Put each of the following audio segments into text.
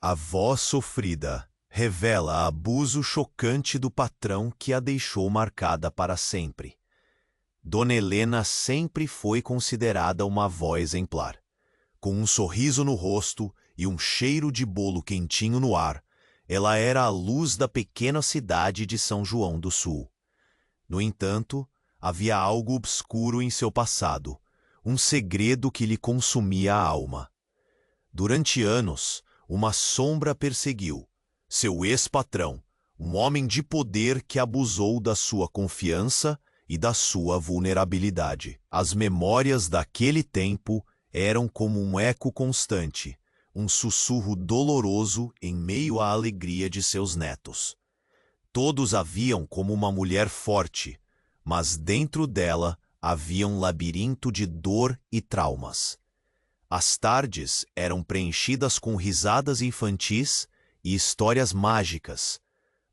A voz sofrida revela abuso chocante do patrão que a deixou marcada para sempre. Dona Helena sempre foi considerada uma avó exemplar. Com um sorriso no rosto e um cheiro de bolo quentinho no ar, ela era a luz da pequena cidade de São João do Sul. No entanto, havia algo obscuro em seu passado, um segredo que lhe consumia a alma. Durante anos, uma sombra perseguiu seu ex-patrão, um homem de poder que abusou da sua confiança e da sua vulnerabilidade. As memórias daquele tempo eram como um eco constante, um sussurro doloroso em meio à alegria de seus netos. Todos a viam como uma mulher forte, mas dentro dela havia um labirinto de dor e traumas. As tardes eram preenchidas com risadas infantis e histórias mágicas,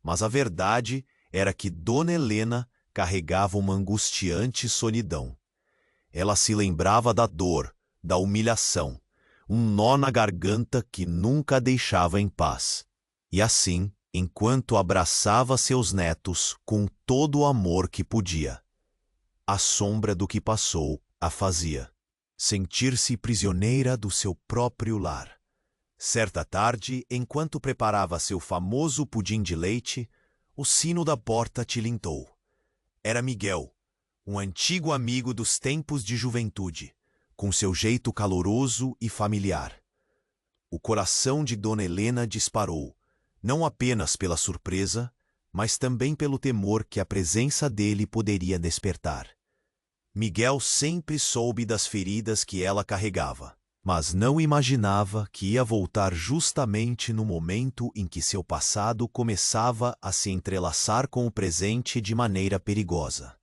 mas a verdade era que Dona Helena carregava uma angustiante solidão. Ela se lembrava da dor, da humilhação, um nó na garganta que nunca a deixava em paz. E assim, enquanto abraçava seus netos com todo o amor que podia, a sombra do que passou a fazia sentir-se prisioneira do seu próprio lar. Certa tarde, enquanto preparava seu famoso pudim de leite, o sino da porta tilintou. Era Miguel, um antigo amigo dos tempos de juventude, com seu jeito caloroso e familiar. O coração de Dona Helena disparou, não apenas pela surpresa, mas também pelo temor que a presença dele poderia despertar. Miguel sempre soube das feridas que ela carregava, mas não imaginava que ia voltar justamente no momento em que seu passado começava a se entrelaçar com o presente de maneira perigosa.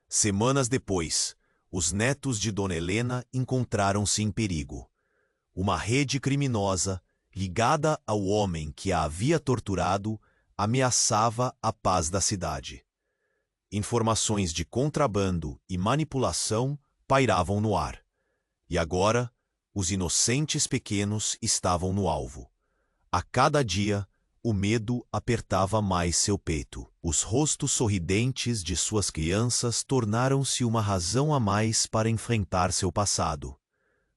Semanas depois, os netos de Dona Helena encontraram-se em perigo. Uma rede criminosa, ligada ao homem que a havia torturado, ameaçava a paz da cidade. Informações de contrabando e manipulação pairavam no ar. E agora, os inocentes pequenos estavam no alvo. A cada dia, o medo apertava mais seu peito. Os rostos sorridentes de suas crianças tornaram-se uma razão a mais para enfrentar seu passado.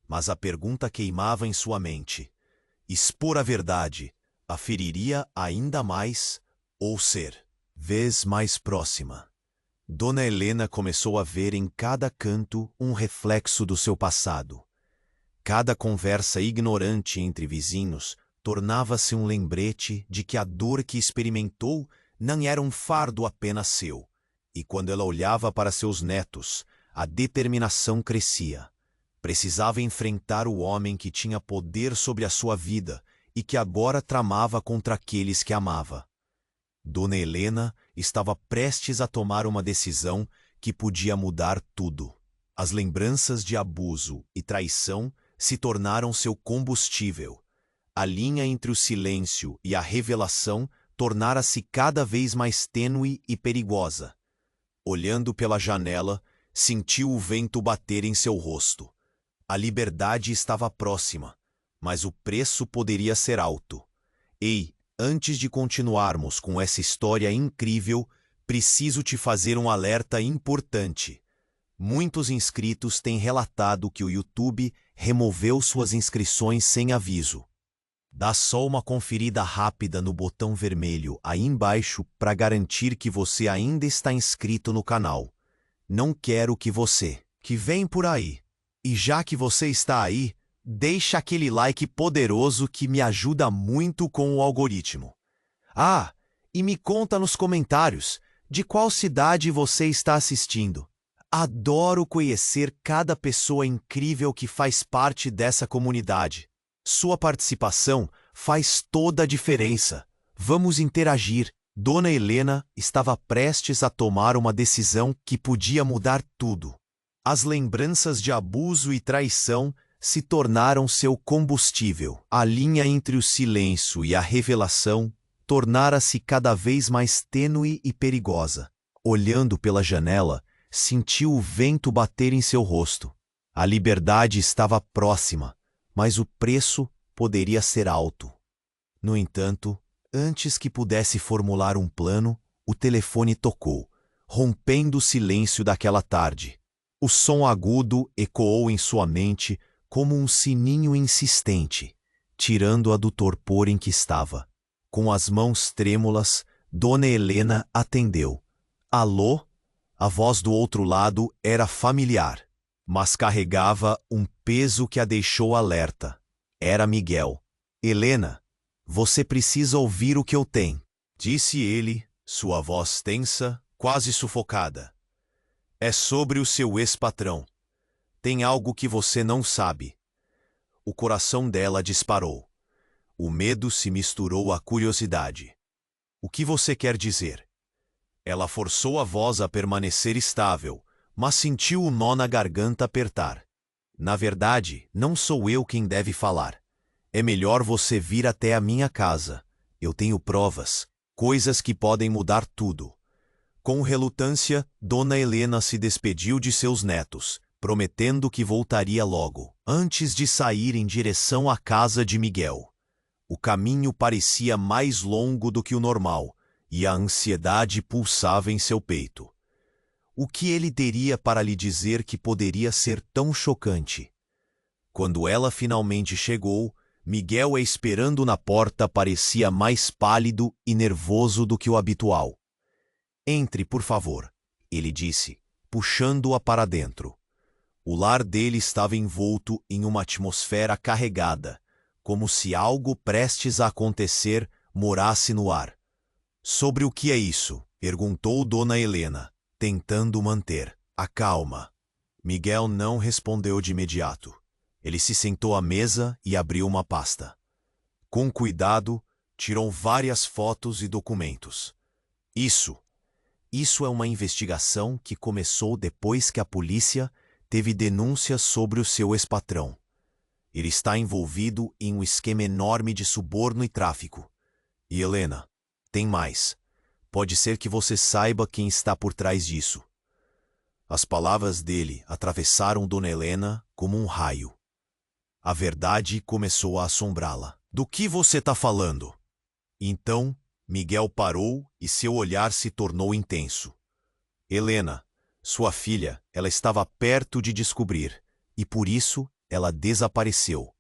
Mas a pergunta queimava em sua mente: expor a verdade a feriria ainda mais ou ser vez mais próxima? Dona Helena começou a ver em cada canto um reflexo do seu passado. Cada conversa ignorante entre vizinhos tornava-se um lembrete de que a dor que experimentou não era um fardo apenas seu. E quando ela olhava para seus netos, a determinação crescia. Precisava enfrentar o homem que tinha poder sobre a sua vida e que agora tramava contra aqueles que amava. Dona Helena estava prestes a tomar uma decisão que podia mudar tudo. As lembranças de abuso e traição se tornaram seu combustível. A linha entre o silêncio e a revelação tornara-se cada vez mais tênue e perigosa. Olhando pela janela, sentiu o vento bater em seu rosto. A liberdade estava próxima, mas o preço poderia ser alto. Ei, antes de continuarmos com essa história incrível, preciso te fazer um alerta importante. Muitos inscritos têm relatado que o YouTube removeu suas inscrições sem aviso. Dá só uma conferida rápida no botão vermelho aí embaixo para garantir que você ainda está inscrito no canal. Não quero que você, que vem por aí. E já que você está aí, deixa aquele like poderoso que me ajuda muito com o algoritmo. Ah, e me conta nos comentários de qual cidade você está assistindo. Adoro conhecer cada pessoa incrível que faz parte dessa comunidade. Sua participação faz toda a diferença. Vamos interagir. Dona Helena estava prestes a tomar uma decisão que podia mudar tudo. As lembranças de abuso e traição se tornaram seu combustível. A linha entre o silêncio e a revelação tornara-se cada vez mais tênue e perigosa. Olhando pela janela, sentiu o vento bater em seu rosto. A liberdade estava próxima, mas o preço poderia ser alto. No entanto, antes que pudesse formular um plano, o telefone tocou, rompendo o silêncio daquela tarde. O som agudo ecoou em sua mente como um sininho insistente, tirando-a do torpor em que estava. Com as mãos trêmulas, Dona Helena atendeu. Alô? A voz do outro lado era familiar, mas carregava um peso que a deixou alerta. Era Miguel. Helena, você precisa ouvir o que eu tenho, disse ele, sua voz tensa, quase sufocada. É sobre o seu ex-patrão. Tem algo que você não sabe. O coração dela disparou. O medo se misturou à curiosidade. O que você quer dizer? Ela forçou a voz a permanecer estável, mas sentiu o nó na garganta apertar. Na verdade, não sou eu quem deve falar. É melhor você vir até a minha casa. Eu tenho provas, coisas que podem mudar tudo. Com relutância, Dona Helena se despediu de seus netos, prometendo que voltaria logo, antes de sair em direção à casa de Miguel. O caminho parecia mais longo do que o normal, e a ansiedade pulsava em seu peito. O que ele teria para lhe dizer que poderia ser tão chocante? Quando ela finalmente chegou, Miguel, esperando na porta, parecia mais pálido e nervoso do que o habitual. Entre, por favor, ele disse, puxando-a para dentro. O lar dele estava envolto em uma atmosfera carregada, como se algo prestes a acontecer morasse no ar. Sobre o que é isso? Perguntou Dona Helena, tentando manter a calma. Miguel não respondeu de imediato. Ele se sentou à mesa e abriu uma pasta. Com cuidado, tirou várias fotos e documentos. Isso é uma investigação que começou depois que a polícia teve denúncias sobre o seu ex-patrão. Ele está envolvido em um esquema enorme de suborno e tráfico. E Helena, tem mais. Pode ser que você saiba quem está por trás disso. As palavras dele atravessaram Dona Helena como um raio. A verdade começou a assombrá-la. Do que você está falando? Então, Miguel parou e seu olhar se tornou intenso. Helena, sua filha, ela estava perto de descobrir, e por isso ela desapareceu.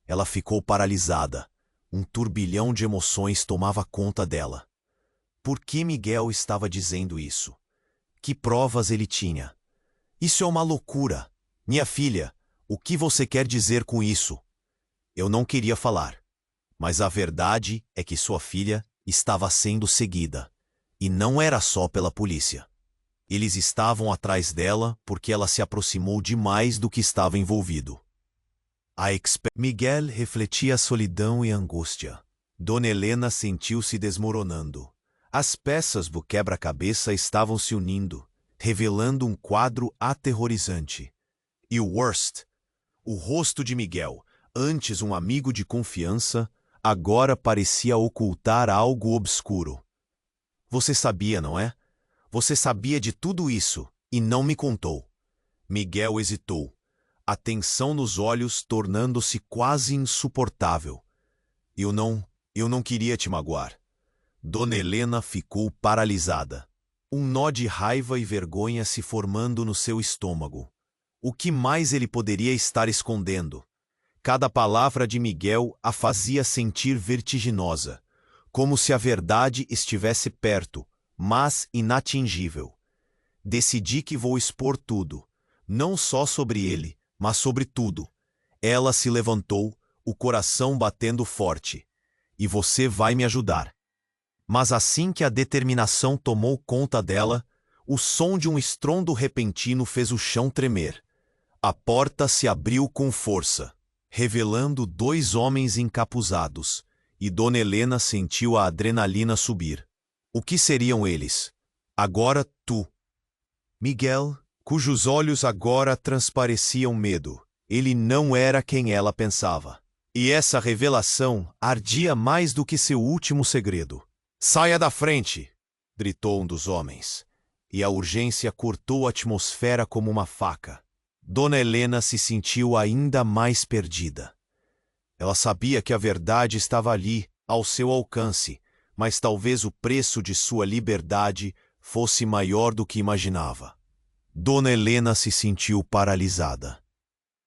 Ela ficou paralisada. Um turbilhão de emoções tomava conta dela. Por que Miguel estava dizendo isso? Que provas ele tinha? Isso é uma loucura. Minha filha, o que você quer dizer com isso? Eu não queria falar, mas a verdade é que sua filha estava sendo seguida, e não era só pela polícia. Eles estavam atrás dela porque ela se aproximou demais do que estava envolvido. Miguel refletia a solidão e a angústia. Dona Helena sentiu-se desmoronando. As peças do quebra-cabeça estavam se unindo, revelando um quadro aterrorizante. E o rosto de Miguel, antes um amigo de confiança, agora parecia ocultar algo obscuro. Você sabia, não é? Você sabia de tudo isso e não me contou. Miguel hesitou, a tensão nos olhos tornando-se quase insuportável. Eu não queria te magoar. Dona Helena ficou paralisada. Um nó de raiva e vergonha se formando no seu estômago. O que mais ele poderia estar escondendo? Cada palavra de Miguel a fazia sentir vertiginosa, como se a verdade estivesse perto, mas inatingível. Decidi que vou expor tudo, não só sobre ele, mas sobre tudo. Ela se levantou, o coração batendo forte. E você vai me ajudar. Mas assim que a determinação tomou conta dela, o som de um estrondo repentino fez o chão tremer. A porta se abriu com força, revelando 2 homens encapuzados, e Dona Helena sentiu a adrenalina subir. O que seriam eles? Agora tu. Miguel, cujos olhos agora transpareciam medo. Ele não era quem ela pensava. E essa revelação ardia mais do que seu último segredo. Saia da frente! Gritou um dos homens. E a urgência cortou a atmosfera como uma faca. Dona Helena se sentiu ainda mais perdida. Ela sabia que a verdade estava ali, ao seu alcance, mas talvez o preço de sua liberdade fosse maior do que imaginava. Dona Helena se sentiu paralisada.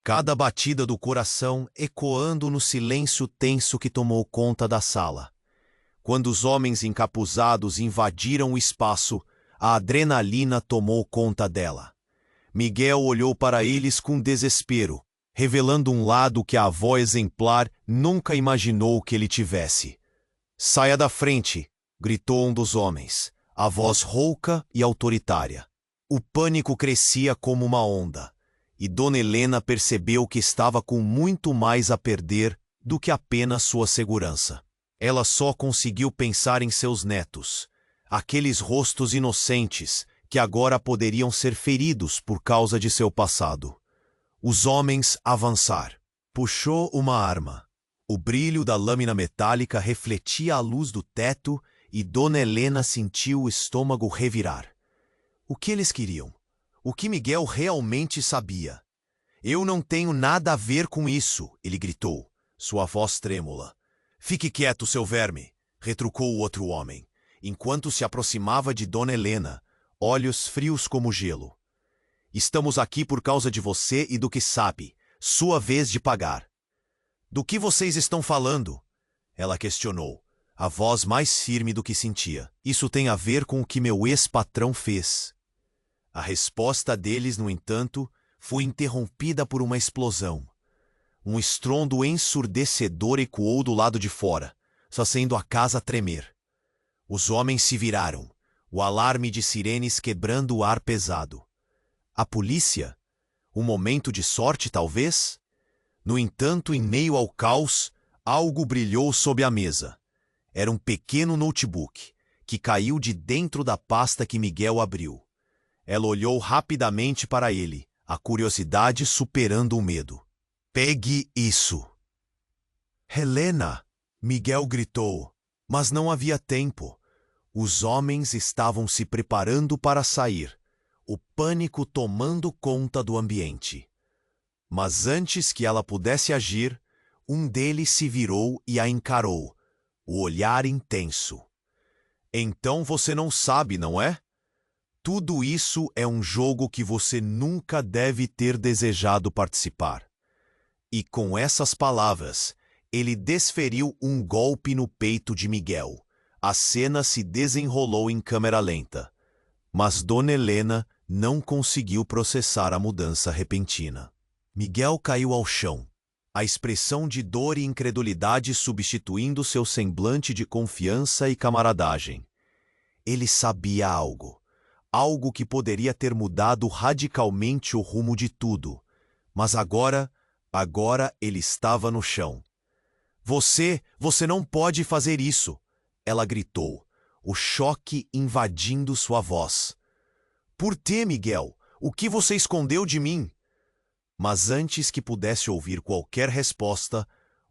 Cada batida do coração ecoando no silêncio tenso que tomou conta da sala. Quando os homens encapuzados invadiram o espaço, a adrenalina tomou conta dela. Miguel olhou para eles com desespero, revelando um lado que a avó exemplar nunca imaginou que ele tivesse. "Saia da frente!" gritou um dos homens, a voz rouca e autoritária. O pânico crescia como uma onda, e Dona Helena percebeu que estava com muito mais a perder do que apenas sua segurança. Ela só conseguiu pensar em seus netos, aqueles rostos inocentes que agora poderiam ser feridos por causa de seu passado. Os homens avançaram. Puxou uma arma. O brilho da lâmina metálica refletia a luz do teto e Dona Helena sentiu o estômago revirar. O que eles queriam? O que Miguel realmente sabia? "Eu não tenho nada a ver com isso", ele gritou, sua voz trêmula. "Fique quieto, seu verme", retrucou o outro homem, enquanto se aproximava de Dona Helena, olhos frios como gelo. "Estamos aqui por causa de você e do que sabe. Sua vez de pagar." "Do que vocês estão falando?" ela questionou, a voz mais firme do que sentia. "Isso tem a ver com o que meu ex-patrão fez." A resposta deles, no entanto, foi interrompida por uma explosão. Um estrondo ensurdecedor ecoou do lado de fora, fazendo a casa tremer. Os homens se viraram, o alarme de sirenes quebrando o ar pesado. A polícia? Um momento de sorte, talvez? No entanto, em meio ao caos, algo brilhou sob a mesa. Era um pequeno notebook, que caiu de dentro da pasta que Miguel abriu. Ela olhou rapidamente para ele, a curiosidade superando o medo. "Pegue isso!" "Helena!" Miguel gritou, mas não havia tempo. Os homens estavam se preparando para sair, o pânico tomando conta do ambiente. Mas antes que ela pudesse agir, um deles se virou e a encarou, o olhar intenso. "Então você não sabe, não é? Tudo isso é um jogo que você nunca deve ter desejado participar." E com essas palavras, ele desferiu um golpe no peito de Miguel. A cena se desenrolou em câmera lenta. Mas Dona Helena não conseguiu processar a mudança repentina. Miguel caiu ao chão, a expressão de dor e incredulidade substituindo seu semblante de confiança e camaradagem. Ele sabia algo. Algo que poderia ter mudado radicalmente o rumo de tudo. Mas agora ele estava no chão. Você não pode fazer isso!" ela gritou, o choque invadindo sua voz. "Por quê, Miguel? O que você escondeu de mim?" Mas antes que pudesse ouvir qualquer resposta,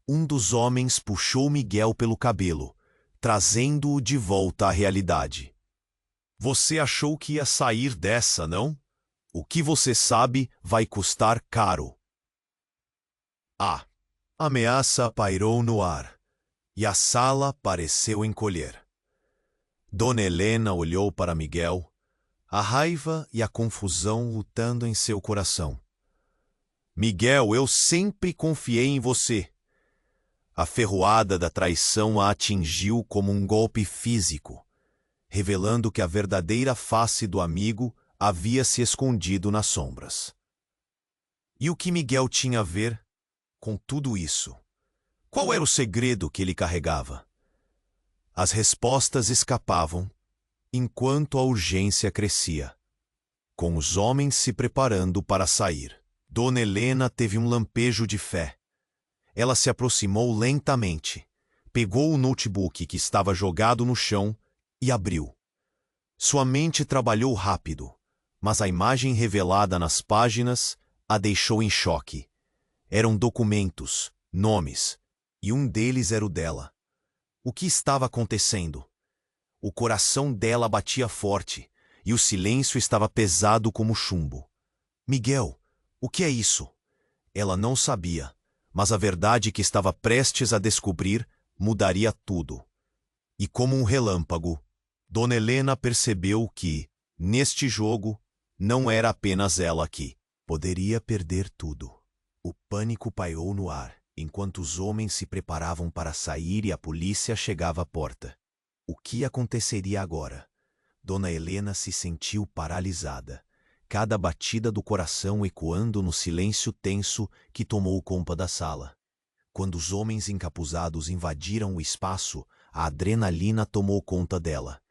um dos homens puxou Miguel pelo cabelo, trazendo-o de volta à realidade. "Você achou que ia sair dessa, não? O que você sabe vai custar caro." A ameaça pairou no ar, e a sala pareceu encolher. Dona Helena olhou para Miguel, a raiva e a confusão lutando em seu coração. "Miguel, eu sempre confiei em você." A ferroada da traição a atingiu como um golpe físico, revelando que a verdadeira face do amigo havia se escondido nas sombras. E o que Miguel tinha a ver com tudo isso? Qual era o segredo que ele carregava? As respostas escapavam, enquanto a urgência crescia. Com os homens se preparando para sair, Dona Helena teve um lampejo de fé. Ela se aproximou lentamente, pegou o notebook que estava jogado no chão e abriu. Sua mente trabalhou rápido, mas a imagem revelada nas páginas a deixou em choque. Eram documentos, nomes, e um deles era o dela. O que estava acontecendo? O coração dela batia forte, e o silêncio estava pesado como chumbo. "Miguel, o que é isso?" Ela não sabia, mas a verdade que estava prestes a descobrir mudaria tudo. E como um relâmpago, Dona Helena percebeu que, neste jogo, não era apenas ela que poderia perder tudo. O pânico pairou no ar, enquanto os homens se preparavam para sair e a polícia chegava à porta. O que aconteceria agora? Dona Helena se sentiu paralisada, cada batida do coração ecoando no silêncio tenso que tomou conta da sala. Quando os homens encapuzados invadiram o espaço, a adrenalina tomou conta dela.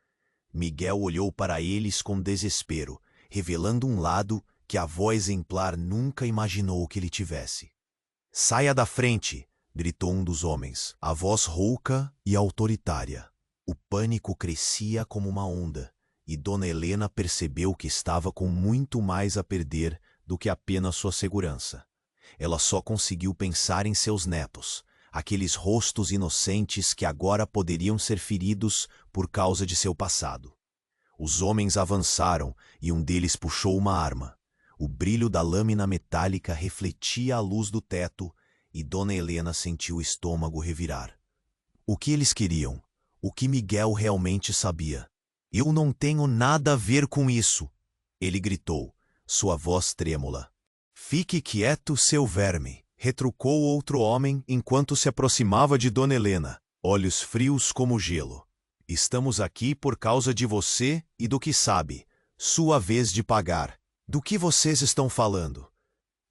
Miguel olhou para eles com desespero, revelando um lado que a avó exemplar nunca imaginou que ele tivesse. "Saia da frente!" gritou um dos homens, a voz rouca e autoritária. O pânico crescia como uma onda, e Dona Helena percebeu que estava com muito mais a perder do que apenas sua segurança. Ela só conseguiu pensar em seus netos, aqueles rostos inocentes que agora poderiam ser feridos por causa de seu passado. Os homens avançaram e um deles puxou uma arma. O brilho da lâmina metálica refletia a luz do teto e Dona Helena sentiu o estômago revirar. O que eles queriam? O que Miguel realmente sabia? "Eu não tenho nada a ver com isso!" ele gritou, sua voz trêmula. "Fique quieto, seu verme!" retrucou outro homem enquanto se aproximava de Dona Helena, olhos frios como gelo. "Estamos aqui por causa de você e do que sabe. Sua vez de pagar." "Do que vocês estão falando?"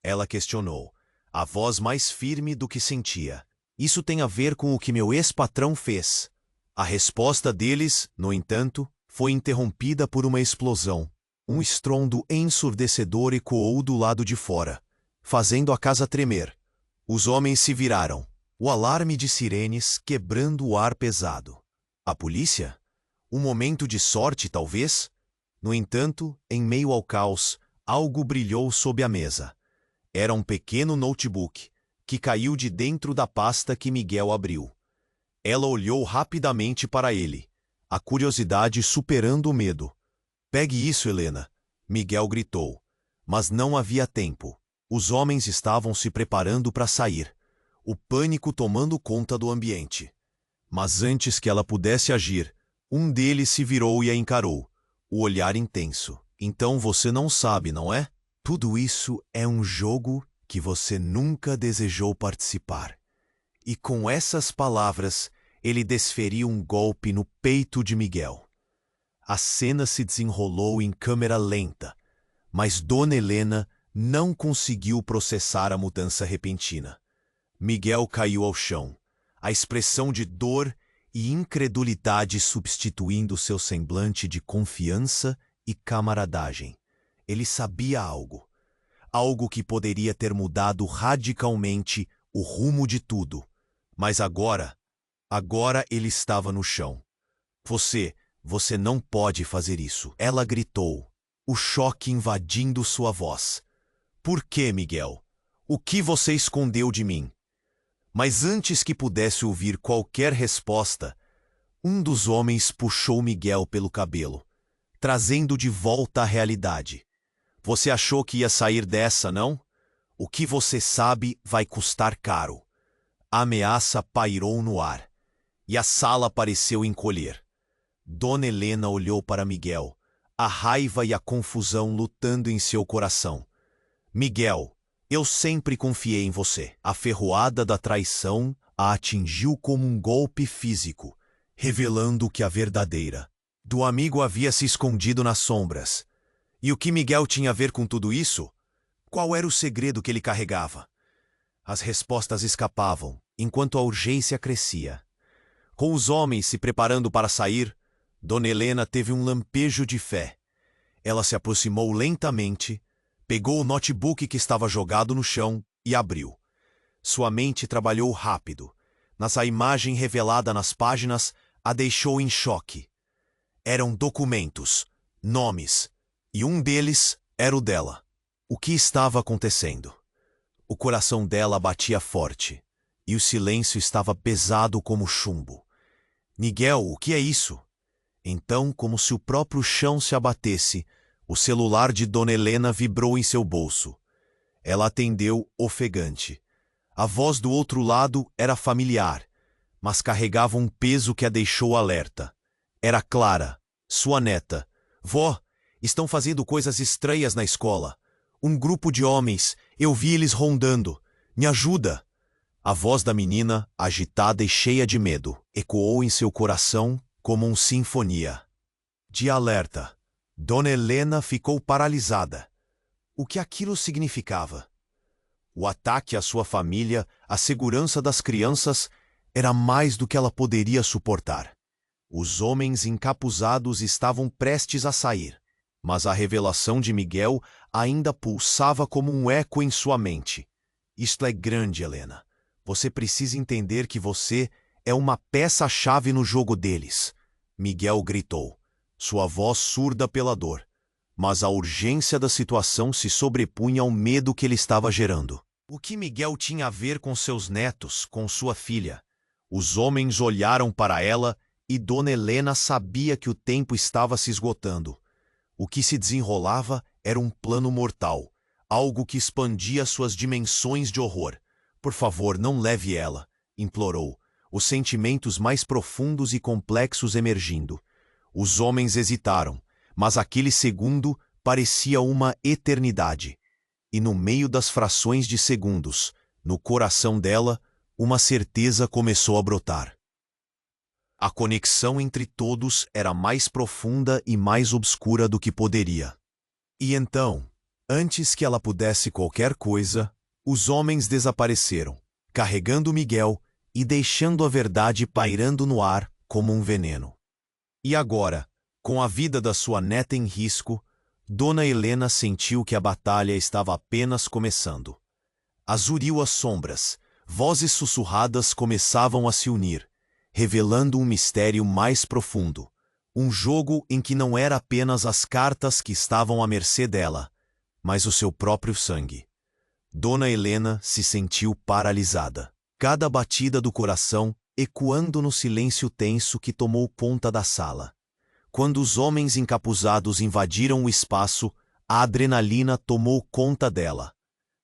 ela questionou, a voz mais firme do que sentia. "Isso tem a ver com o que meu ex-patrão fez." A resposta deles, no entanto, foi interrompida por uma explosão. Um estrondo ensurdecedor ecoou do lado de fora, fazendo a casa tremer. Os homens se viraram, o alarme de sirenes quebrando o ar pesado. A polícia? Um momento de sorte, talvez? No entanto, em meio ao caos, algo brilhou sob a mesa. Era um pequeno notebook, que caiu de dentro da pasta que Miguel abriu. Ela olhou rapidamente para ele, a curiosidade superando o medo. "Pegue isso, Helena!" Miguel gritou. Mas não havia tempo. Os homens estavam se preparando para sair, o pânico tomando conta do ambiente. Mas antes que ela pudesse agir, um deles se virou e a encarou, o olhar intenso. "Então você não sabe, não é? Tudo isso é um jogo que você nunca desejou participar." E com essas palavras, ele desferiu um golpe no peito de Miguel. A cena se desenrolou em câmera lenta, mas Dona Helena não conseguiu processar a mudança repentina. Miguel caiu ao chão, a expressão de dor e incredulidade substituindo seu semblante de confiança e camaradagem. Ele sabia algo, algo que poderia ter mudado radicalmente o rumo de tudo. Mas agora ele estava no chão. Você não pode fazer isso!" ela gritou, o choque invadindo sua voz. "Por que, Miguel? O que você escondeu de mim?" Mas antes que pudesse ouvir qualquer resposta, um dos homens puxou Miguel pelo cabelo, trazendo de volta à realidade. "Você achou que ia sair dessa, não? O que você sabe vai custar caro." A ameaça pairou no ar, e a sala pareceu encolher. Dona Helena olhou para Miguel, a raiva e a confusão lutando em seu coração. "Miguel, eu sempre confiei em você." A ferroada da traição a atingiu como um golpe físico, revelando que a verdadeira do amigo havia se escondido nas sombras. E o que Miguel tinha a ver com tudo isso? Qual era o segredo que ele carregava? As respostas escapavam, enquanto a urgência crescia. Com os homens se preparando para sair, Dona Helena teve um lampejo de fé. Ela se aproximou lentamente, pegou o notebook que estava jogado no chão e abriu. Sua mente trabalhou rápido, mas a imagem revelada nas páginas a deixou em choque. Eram documentos, nomes, e um deles era o dela. O que estava acontecendo? O coração dela batia forte, e o silêncio estava pesado como chumbo. "Miguel, o que é isso?" Então, como se o próprio chão se abatesse, o celular de Dona Helena vibrou em seu bolso. Ela atendeu ofegante. A voz do outro lado era familiar, mas carregava um peso que a deixou alerta. Era Clara, sua neta. Vó, estão fazendo coisas estranhas na escola. Um grupo de homens, eu vi eles rondando. Me ajuda! A voz da menina, agitada e cheia de medo, ecoou em seu coração como uma sinfonia. De alerta, Dona Helena ficou paralisada. O que aquilo significava? O ataque à sua família, a segurança das crianças, era mais do que ela poderia suportar. Os homens encapuzados estavam prestes a sair, mas a revelação de Miguel ainda pulsava como um eco em sua mente. Isto é grande, Helena. Você precisa entender que você é uma peça-chave no jogo deles. Miguel gritou, sua voz surda pela dor. Mas a urgência da situação se sobrepunha ao medo que ele estava gerando. O que Miguel tinha a ver com seus netos, com sua filha? Os homens olharam para ela e Dona Helena sabia que o tempo estava se esgotando. O que se desenrolava era um plano mortal, algo que expandia suas dimensões de horror. Por favor, não leve ela, implorou, os sentimentos mais profundos e complexos emergindo. Os homens hesitaram, mas aquele segundo parecia uma eternidade. E no meio das frações de segundos, no coração dela, uma certeza começou a brotar. A conexão entre todos era mais profunda e mais obscura do que poderia. E então, antes que ela pudesse qualquer coisa, os homens desapareceram, carregando Miguel e deixando a verdade pairando no ar como um veneno. E agora, com a vida da sua neta em risco, Dona Helena sentiu que a batalha estava apenas começando. Azuriu as sombras, vozes sussurradas começavam a se unir, revelando um mistério mais profundo. Um jogo em que não era apenas as cartas que estavam à mercê dela, mas o seu próprio sangue. Dona Helena se sentiu paralisada, cada batida do coração ecoando no silêncio tenso que tomou conta da sala. Quando os homens encapuzados invadiram o espaço, a adrenalina tomou conta dela.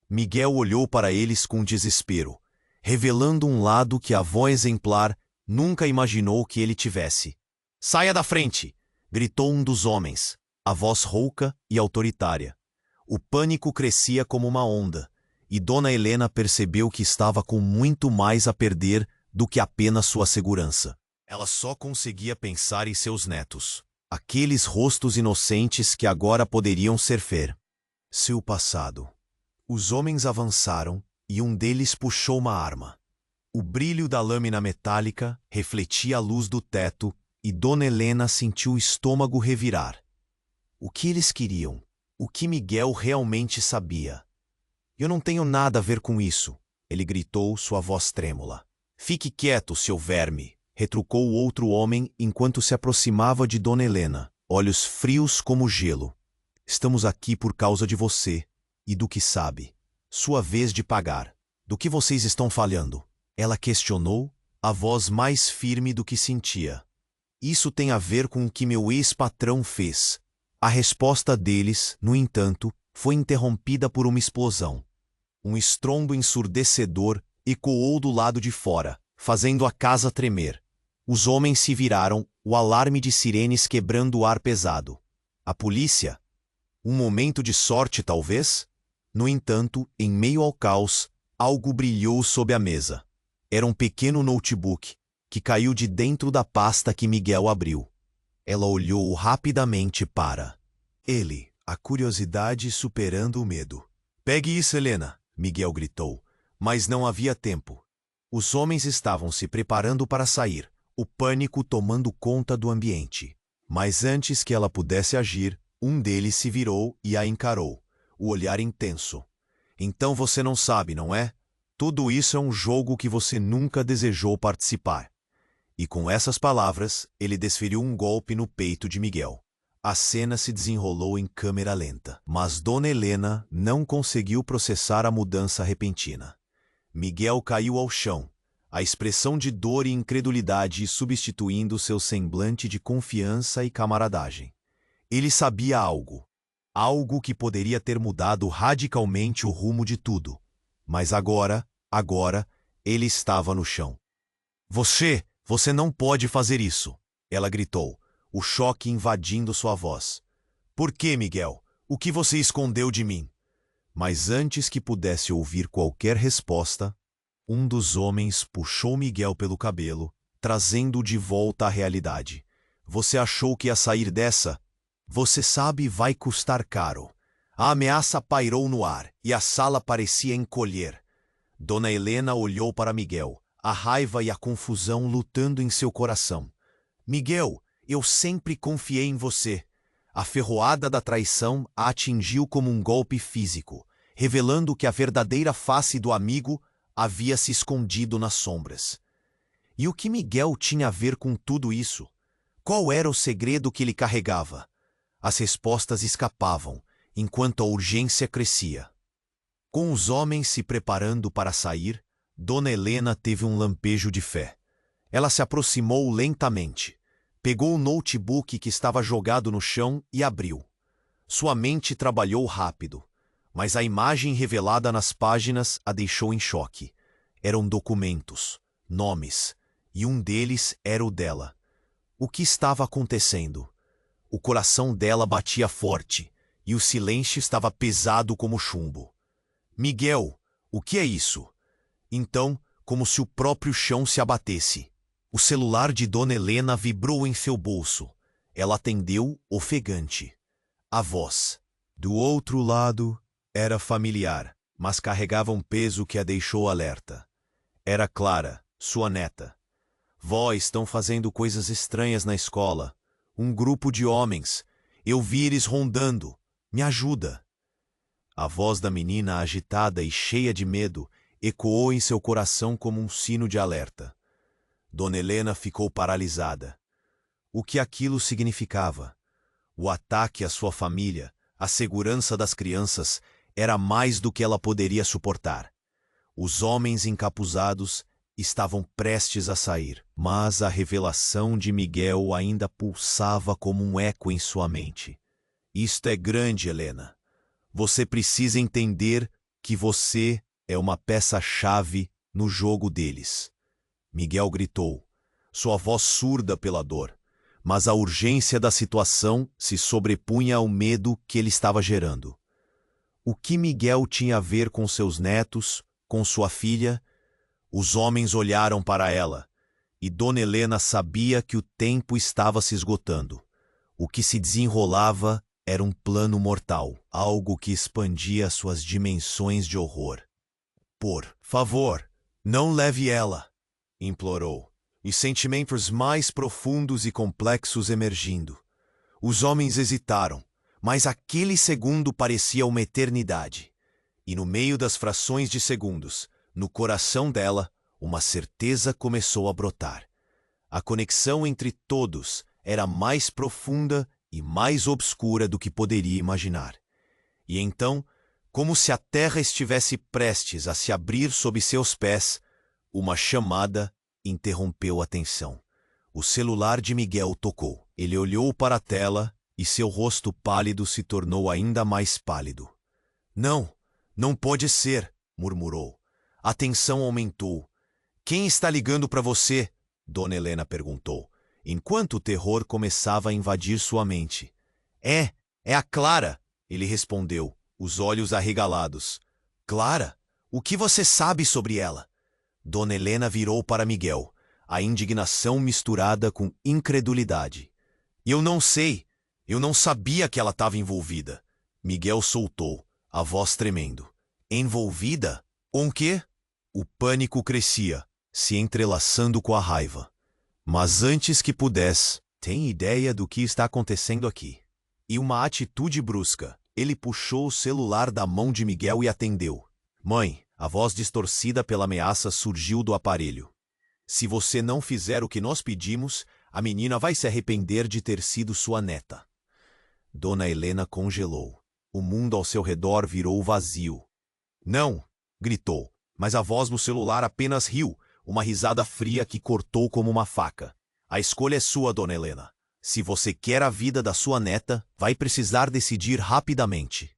Miguel olhou para eles com desespero, revelando um lado que a avó exemplar nunca imaginou que ele tivesse. "Saia da frente!" gritou um dos homens, a voz rouca e autoritária. O pânico crescia como uma onda, e Dona Helena percebeu que estava com muito mais a perder do que apenas sua segurança. Ela só conseguia pensar em seus netos, aqueles rostos inocentes que agora poderiam ser seu passado. Os homens avançaram e um deles puxou uma arma. O brilho da lâmina metálica refletia a luz do teto e Dona Helena sentiu o estômago revirar. O que eles queriam? O que Miguel realmente sabia? "Eu não tenho nada a ver com isso", ele gritou, sua voz trêmula. "Fique quieto, seu verme", retrucou o outro homem enquanto se aproximava de Dona Helena, olhos frios como gelo. "Estamos aqui por causa de você e do que sabe. Sua vez de pagar. Do que vocês estão falhando?" Ela questionou, a voz mais firme do que sentia. "Isso tem a ver com o que meu ex-patrão fez." A resposta deles, no entanto, foi interrompida por uma explosão. Um estrondo ensurdecedor ecoou do lado de fora, fazendo a casa tremer. Os homens se viraram, o alarme de sirenes quebrando o ar pesado. A polícia? Um momento de sorte, talvez? No entanto, em meio ao caos, algo brilhou sob a mesa. Era um pequeno notebook, que caiu de dentro da pasta que Miguel abriu. Ela olhou rapidamente para ele, a curiosidade superando o medo. "Pegue isso, Helena", Miguel gritou, mas não havia tempo. Os homens estavam se preparando para sair, o pânico tomando conta do ambiente. Mas antes que ela pudesse agir, um deles se virou e a encarou, o olhar intenso. "Então você não sabe, não é? Tudo isso é um jogo que você nunca desejou participar." E com essas palavras, ele desferiu um golpe no peito de Miguel. A cena se desenrolou em câmera lenta, mas Dona Helena não conseguiu processar a mudança repentina. Miguel caiu ao chão, a expressão de dor e incredulidade substituindo seu semblante de confiança e camaradagem. Ele sabia algo, algo que poderia ter mudado radicalmente o rumo de tudo. Mas agora, ele estava no chão. Você não pode fazer isso! Ela gritou, o choque invadindo sua voz. Por que, Miguel? O que você escondeu de mim? Mas antes que pudesse ouvir qualquer resposta, um dos homens puxou Miguel pelo cabelo, trazendo-o de volta à realidade. Você achou que ia sair dessa? Você sabe, vai custar caro. A ameaça pairou no ar e a sala parecia encolher. Dona Helena olhou para Miguel, a raiva e a confusão lutando em seu coração. Miguel, eu sempre confiei em você. A ferroada da traição a atingiu como um golpe físico, revelando que a verdadeira face do amigo havia se escondido nas sombras. E o que Miguel tinha a ver com tudo isso? Qual era o segredo que ele carregava? As respostas escapavam, enquanto a urgência crescia. Com os homens se preparando para sair, Dona Helena teve um lampejo de fé. Ela se aproximou lentamente, pegou o notebook que estava jogado no chão e abriu. Sua mente trabalhou rápido, mas a imagem revelada nas páginas a deixou em choque. Eram documentos, nomes, e um deles era o dela. O que estava acontecendo? O coração dela batia forte, e o silêncio estava pesado como chumbo. Miguel, o que é isso? Então, como se o próprio chão se abatesse. O celular de Dona Helena vibrou em seu bolso. Ela atendeu, ofegante. A voz, do outro lado, era familiar, mas carregava um peso que a deixou alerta. Era Clara, sua neta. Vó, estão fazendo coisas estranhas na escola. Um grupo de homens. Eu vi eles rondando. Me ajuda. A voz da menina, agitada e cheia de medo, ecoou em seu coração como um sino de alerta. Dona Helena ficou paralisada. O que aquilo significava? O ataque à sua família, a segurança das crianças, era mais do que ela poderia suportar. Os homens encapuzados estavam prestes a sair, mas a revelação de Miguel ainda pulsava como um eco em sua mente. Isto é grande, Helena. Você precisa entender que você é uma peça-chave no jogo deles. Miguel gritou, sua voz surda pela dor, mas a urgência da situação se sobrepunha ao medo que ele estava gerando. O que Miguel tinha a ver com seus netos, com sua filha? Os homens olharam para ela, e Dona Helena sabia que o tempo estava se esgotando. O que se desenrolava era um plano mortal, algo que expandia suas dimensões de horror. Por favor, não leve ela, implorou, e sentimentos mais profundos e complexos emergindo. Os homens hesitaram, mas aquele segundo parecia uma eternidade. E no meio das frações de segundos, no coração dela, uma certeza começou a brotar. A conexão entre todos era mais profunda e mais obscura do que poderia imaginar. E então, como se a terra estivesse prestes a se abrir sob seus pés, uma chamada interrompeu a tensão. O celular de Miguel tocou. Ele olhou para a tela e seu rosto pálido se tornou ainda mais pálido. Não, não pode ser, murmurou. A tensão aumentou. Quem está ligando para você? Dona Helena perguntou, enquanto o terror começava a invadir sua mente. É a Clara, ele respondeu, os olhos arregalados. Clara? O que você sabe sobre ela? Dona Helena virou para Miguel, a indignação misturada com incredulidade. Eu não sei. Eu não sabia que ela estava envolvida. Miguel soltou, a voz tremendo. Envolvida? Com o quê? O pânico crescia, se entrelaçando com a raiva. Mas antes que pudesse, tem ideia do que está acontecendo aqui. E uma atitude brusca. Ele puxou o celular da mão de Miguel e atendeu. Mãe, a voz distorcida pela ameaça surgiu do aparelho. Se você não fizer o que nós pedimos, a menina vai se arrepender de ter sido sua neta. Dona Helena congelou. O mundo ao seu redor virou vazio. Não! Gritou, mas a voz no celular apenas riu, uma risada fria que cortou como uma faca. A escolha é sua, Dona Helena. Se você quer a vida da sua neta, vai precisar decidir rapidamente.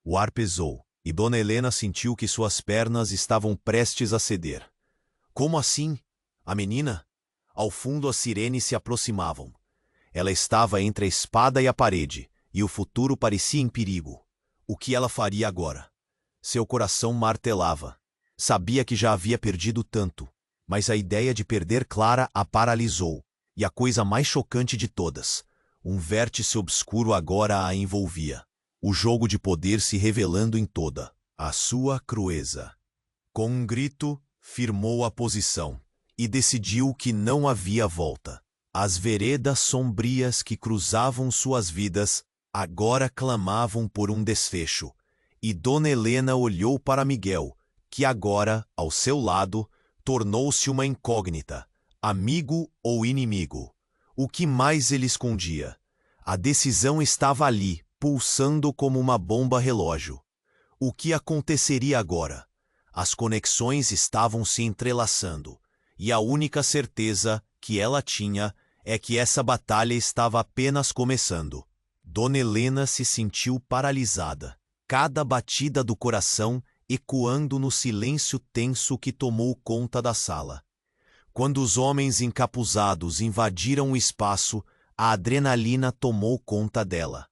O ar pesou, e Dona Helena sentiu que suas pernas estavam prestes a ceder. Como assim? A menina? Ao fundo as sirenes se aproximavam. Ela estava entre a espada e a parede, e o futuro parecia em perigo. O que ela faria agora? Seu coração martelava. Sabia que já havia perdido tanto, mas a ideia de perder Clara a paralisou. E a coisa mais chocante de todas, um vértice obscuro agora a envolvia. O jogo de poder se revelando em toda a sua crueza. Com um grito, firmou a posição e decidiu que não havia volta. As veredas sombrias que cruzavam suas vidas agora clamavam por um desfecho, e Dona Helena olhou para Miguel, que agora, ao seu lado, tornou-se uma incógnita, amigo ou inimigo. O que mais ele escondia? A decisão estava ali, pulsando como uma bomba relógio. O que aconteceria agora? As conexões estavam se entrelaçando, e a única certeza que ela tinha é que essa batalha estava apenas começando. Dona Helena se sentiu paralisada, cada batida do coração ecoando no silêncio tenso que tomou conta da sala. Quando os homens encapuzados invadiram o espaço, a adrenalina tomou conta dela.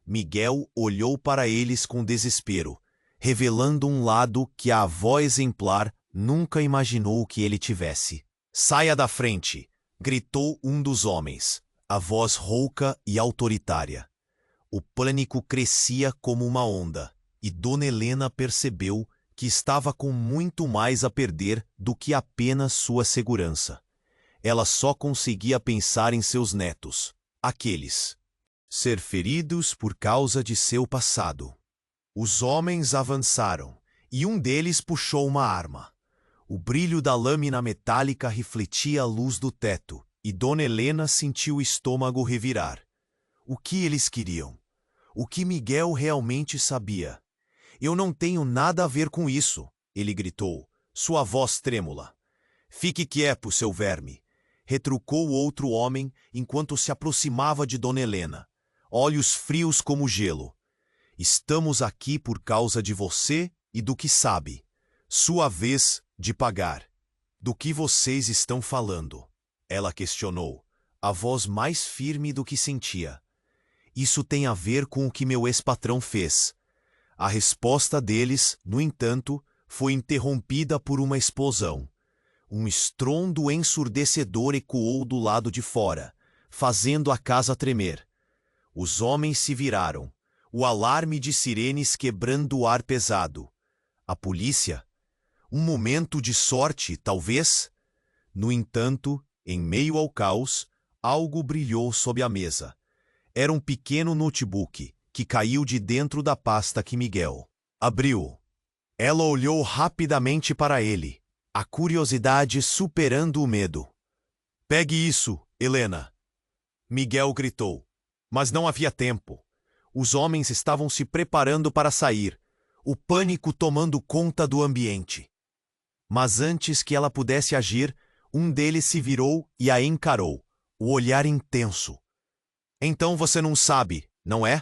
Miguel olhou para eles com desespero, revelando um lado que a avó exemplar nunca imaginou que ele tivesse. "Saia da frente!" gritou um dos homens, a voz rouca e autoritária. O pânico crescia como uma onda, e Dona Helena percebeu que estava com muito mais a perder do que apenas sua segurança. Ela só conseguia pensar em seus netos, aqueles ser feridos por causa de seu passado. Os homens avançaram, e um deles puxou uma arma. O brilho da lâmina metálica refletia a luz do teto, e Dona Helena sentiu o estômago revirar. O que eles queriam? O que Miguel realmente sabia? "Eu não tenho nada a ver com isso", ele gritou, sua voz trêmula. "Fique quieto, seu verme", retrucou o outro homem enquanto se aproximava de Dona Helena, olhos frios como gelo. "Estamos aqui por causa de você e do que sabe. Sua vez de pagar." "Do que vocês estão falando?" ela questionou, a voz mais firme do que sentia. "Isso tem a ver com o que meu ex-patrão fez." A resposta deles, no entanto, foi interrompida por uma explosão. Um estrondo ensurdecedor ecoou do lado de fora, fazendo a casa tremer. Os homens se viraram, o alarme de sirenes quebrando o ar pesado. A polícia? Um momento de sorte, talvez? No entanto, em meio ao caos, algo brilhou sob a mesa. Era um pequeno notebook que caiu de dentro da pasta que Miguel abriu. Ela olhou rapidamente para ele, a curiosidade superando o medo. "Pegue isso, Helena!" Miguel gritou, mas não havia tempo. Os homens estavam se preparando para sair, o pânico tomando conta do ambiente. Mas antes que ela pudesse agir, um deles se virou e a encarou, o olhar intenso. "Então você não sabe, não é?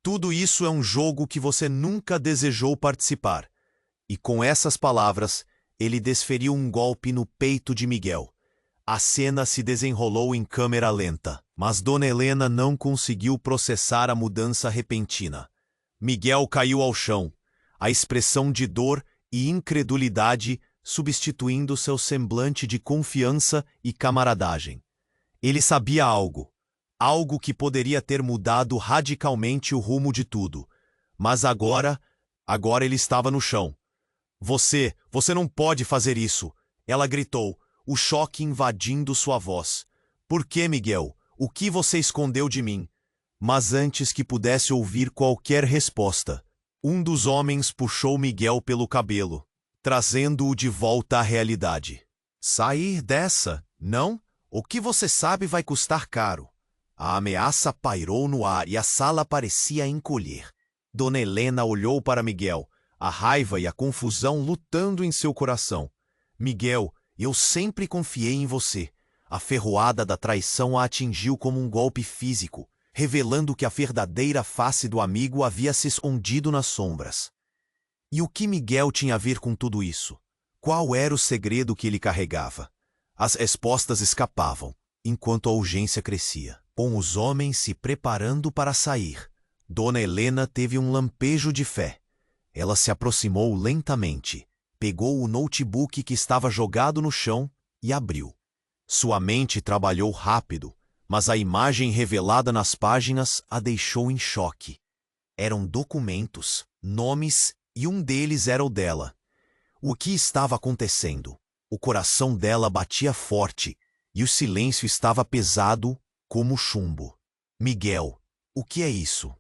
Tudo isso é um jogo que você nunca desejou participar." E com essas palavras, ele desferiu um golpe no peito de Miguel. A cena se desenrolou em câmera lenta, mas Dona Helena não conseguiu processar a mudança repentina. Miguel caiu ao chão, a expressão de dor e incredulidade substituindo seu semblante de confiança e camaradagem. Ele sabia algo que poderia ter mudado radicalmente o rumo de tudo. Mas agora ele estava no chão. Você não pode fazer isso!" ela gritou, o choque invadindo sua voz. "Por que, Miguel? O que você escondeu de mim?" Mas antes que pudesse ouvir qualquer resposta, um dos homens puxou Miguel pelo cabelo, trazendo-o de volta à realidade. "Sair dessa, não? O que você sabe vai custar caro." A ameaça pairou no ar e a sala parecia encolher. Dona Helena olhou para Miguel, a raiva e a confusão lutando em seu coração. "Miguel, eu sempre confiei em você." A ferroada da traição a atingiu como um golpe físico, revelando que a verdadeira face do amigo havia se escondido nas sombras. E o que Miguel tinha a ver com tudo isso? Qual era o segredo que ele carregava? As respostas escapavam, enquanto a urgência crescia. Com os homens se preparando para sair, Dona Helena teve um lampejo de fé. Ela se aproximou lentamente, pegou o notebook que estava jogado no chão e abriu. Sua mente trabalhou rápido, mas a imagem revelada nas páginas a deixou em choque. Eram documentos, nomes e um deles era o dela. O que estava acontecendo? O coração dela batia forte e o silêncio estava pesado como chumbo. Miguel, o que é isso?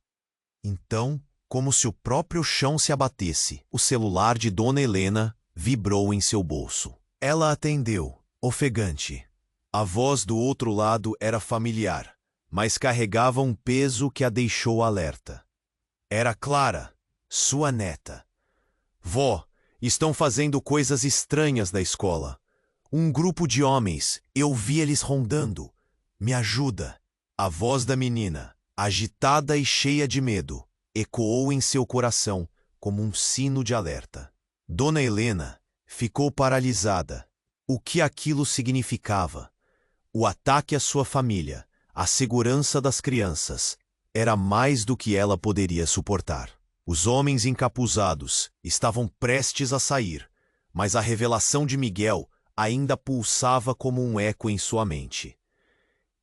Então, como se o próprio chão se abatesse, o celular de Dona Helena vibrou em seu bolso. Ela atendeu, ofegante. A voz do outro lado era familiar, mas carregava um peso que a deixou alerta. Era Clara, sua neta. Vó, estão fazendo coisas estranhas na escola. Um grupo de homens, eu vi eles rondando. Me ajuda. A voz da menina, agitada e cheia de medo, ecoou em seu coração como um sino de alerta. Dona Helena ficou paralisada. O que aquilo significava? O ataque à sua família, a segurança das crianças, era mais do que ela poderia suportar. Os homens encapuzados estavam prestes a sair, mas a revelação de Miguel ainda pulsava como um eco em sua mente.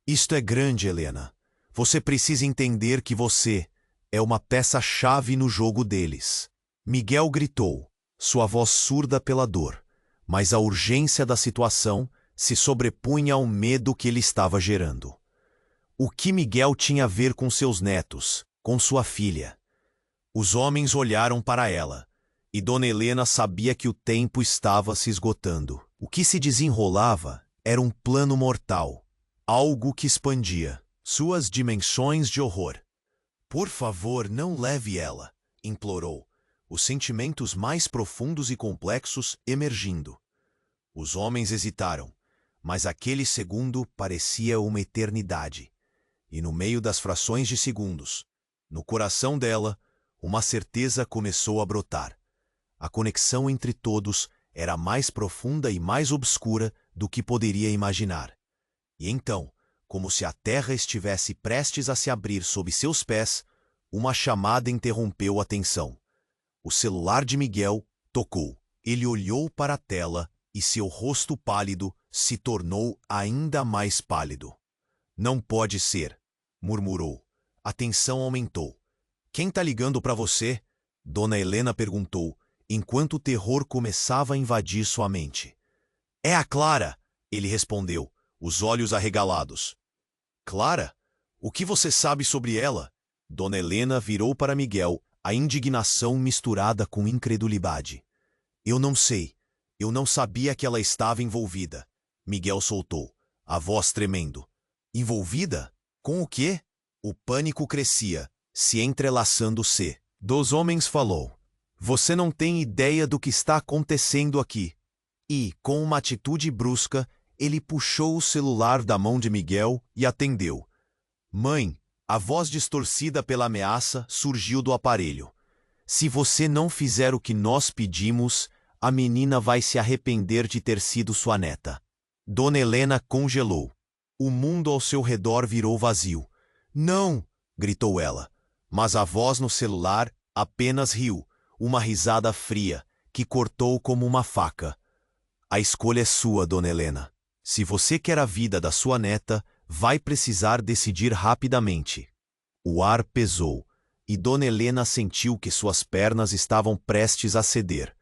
Isto é grande, Helena. Você precisa entender que você é uma peça-chave no jogo deles. Miguel gritou, sua voz surda pela dor, mas a urgência da situação se sobrepunha ao medo que ele estava gerando. O que Miguel tinha a ver com seus netos, com sua filha? Os homens olharam para ela, e Dona Helena sabia que o tempo estava se esgotando. O que se desenrolava era um plano mortal, algo que expandia suas dimensões de horror. Por favor, não leve ela, implorou, os sentimentos mais profundos e complexos emergindo. Os homens hesitaram, mas aquele segundo parecia uma eternidade. E no meio das frações de segundos, no coração dela, uma certeza começou a brotar. A conexão entre todos era mais profunda e mais obscura do que poderia imaginar. E então, como se a terra estivesse prestes a se abrir sob seus pés, uma chamada interrompeu a tensão. O celular de Miguel tocou. Ele olhou para a tela e seu rosto pálido se tornou ainda mais pálido. Não pode ser, murmurou. A tensão aumentou. Quem tá ligando para você? Dona Helena perguntou, enquanto o terror começava a invadir sua mente. É a Clara, ele respondeu, os olhos arregalados. Clara? O que você sabe sobre ela? Dona Helena virou para Miguel, a indignação misturada com incredulidade. Eu não sei. Eu não sabia que ela estava envolvida. Miguel soltou, a voz tremendo. Envolvida? Com o quê? O pânico crescia, se entrelaçando-se. Dos homens falou. Você não tem ideia do que está acontecendo aqui. E, com uma atitude brusca, ele puxou o celular da mão de Miguel e atendeu. Mãe, a voz distorcida pela ameaça surgiu do aparelho. Se você não fizer o que nós pedimos, a menina vai se arrepender de ter sido sua neta. Dona Helena congelou. O mundo ao seu redor virou vazio. Não! Gritou ela. Mas a voz no celular apenas riu, uma risada fria, que cortou como uma faca. A escolha é sua, Dona Helena. Se você quer a vida da sua neta, vai precisar decidir rapidamente. O ar pesou, e Dona Helena sentiu que suas pernas estavam prestes a ceder.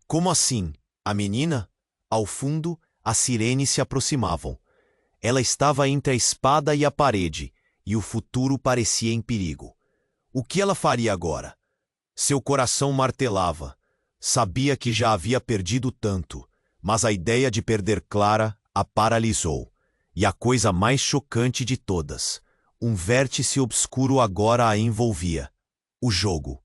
Como assim? A menina? Ao fundo, as sirenes se aproximavam. Ela estava entre a espada e a parede, e o futuro parecia em perigo. O que ela faria agora? Seu coração martelava. Sabia que já havia perdido tanto, mas a ideia de perder Clara a paralisou. E a coisa mais chocante de todas, um vértice obscuro agora a envolvia. O jogo.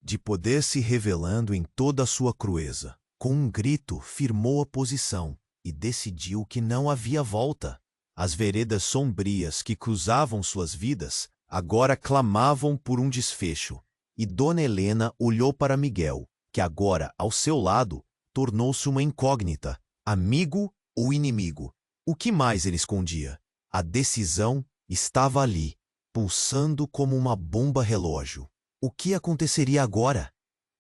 De poder se revelando em toda a sua crueza. Com um grito, firmou a posição e decidiu que não havia volta. As veredas sombrias que cruzavam suas vidas agora clamavam por um desfecho. E Dona Helena olhou para Miguel, que agora, ao seu lado, tornou-se uma incógnita, amigo ou inimigo? O que mais ele escondia? A decisão estava ali, pulsando como uma bomba relógio. O que aconteceria agora?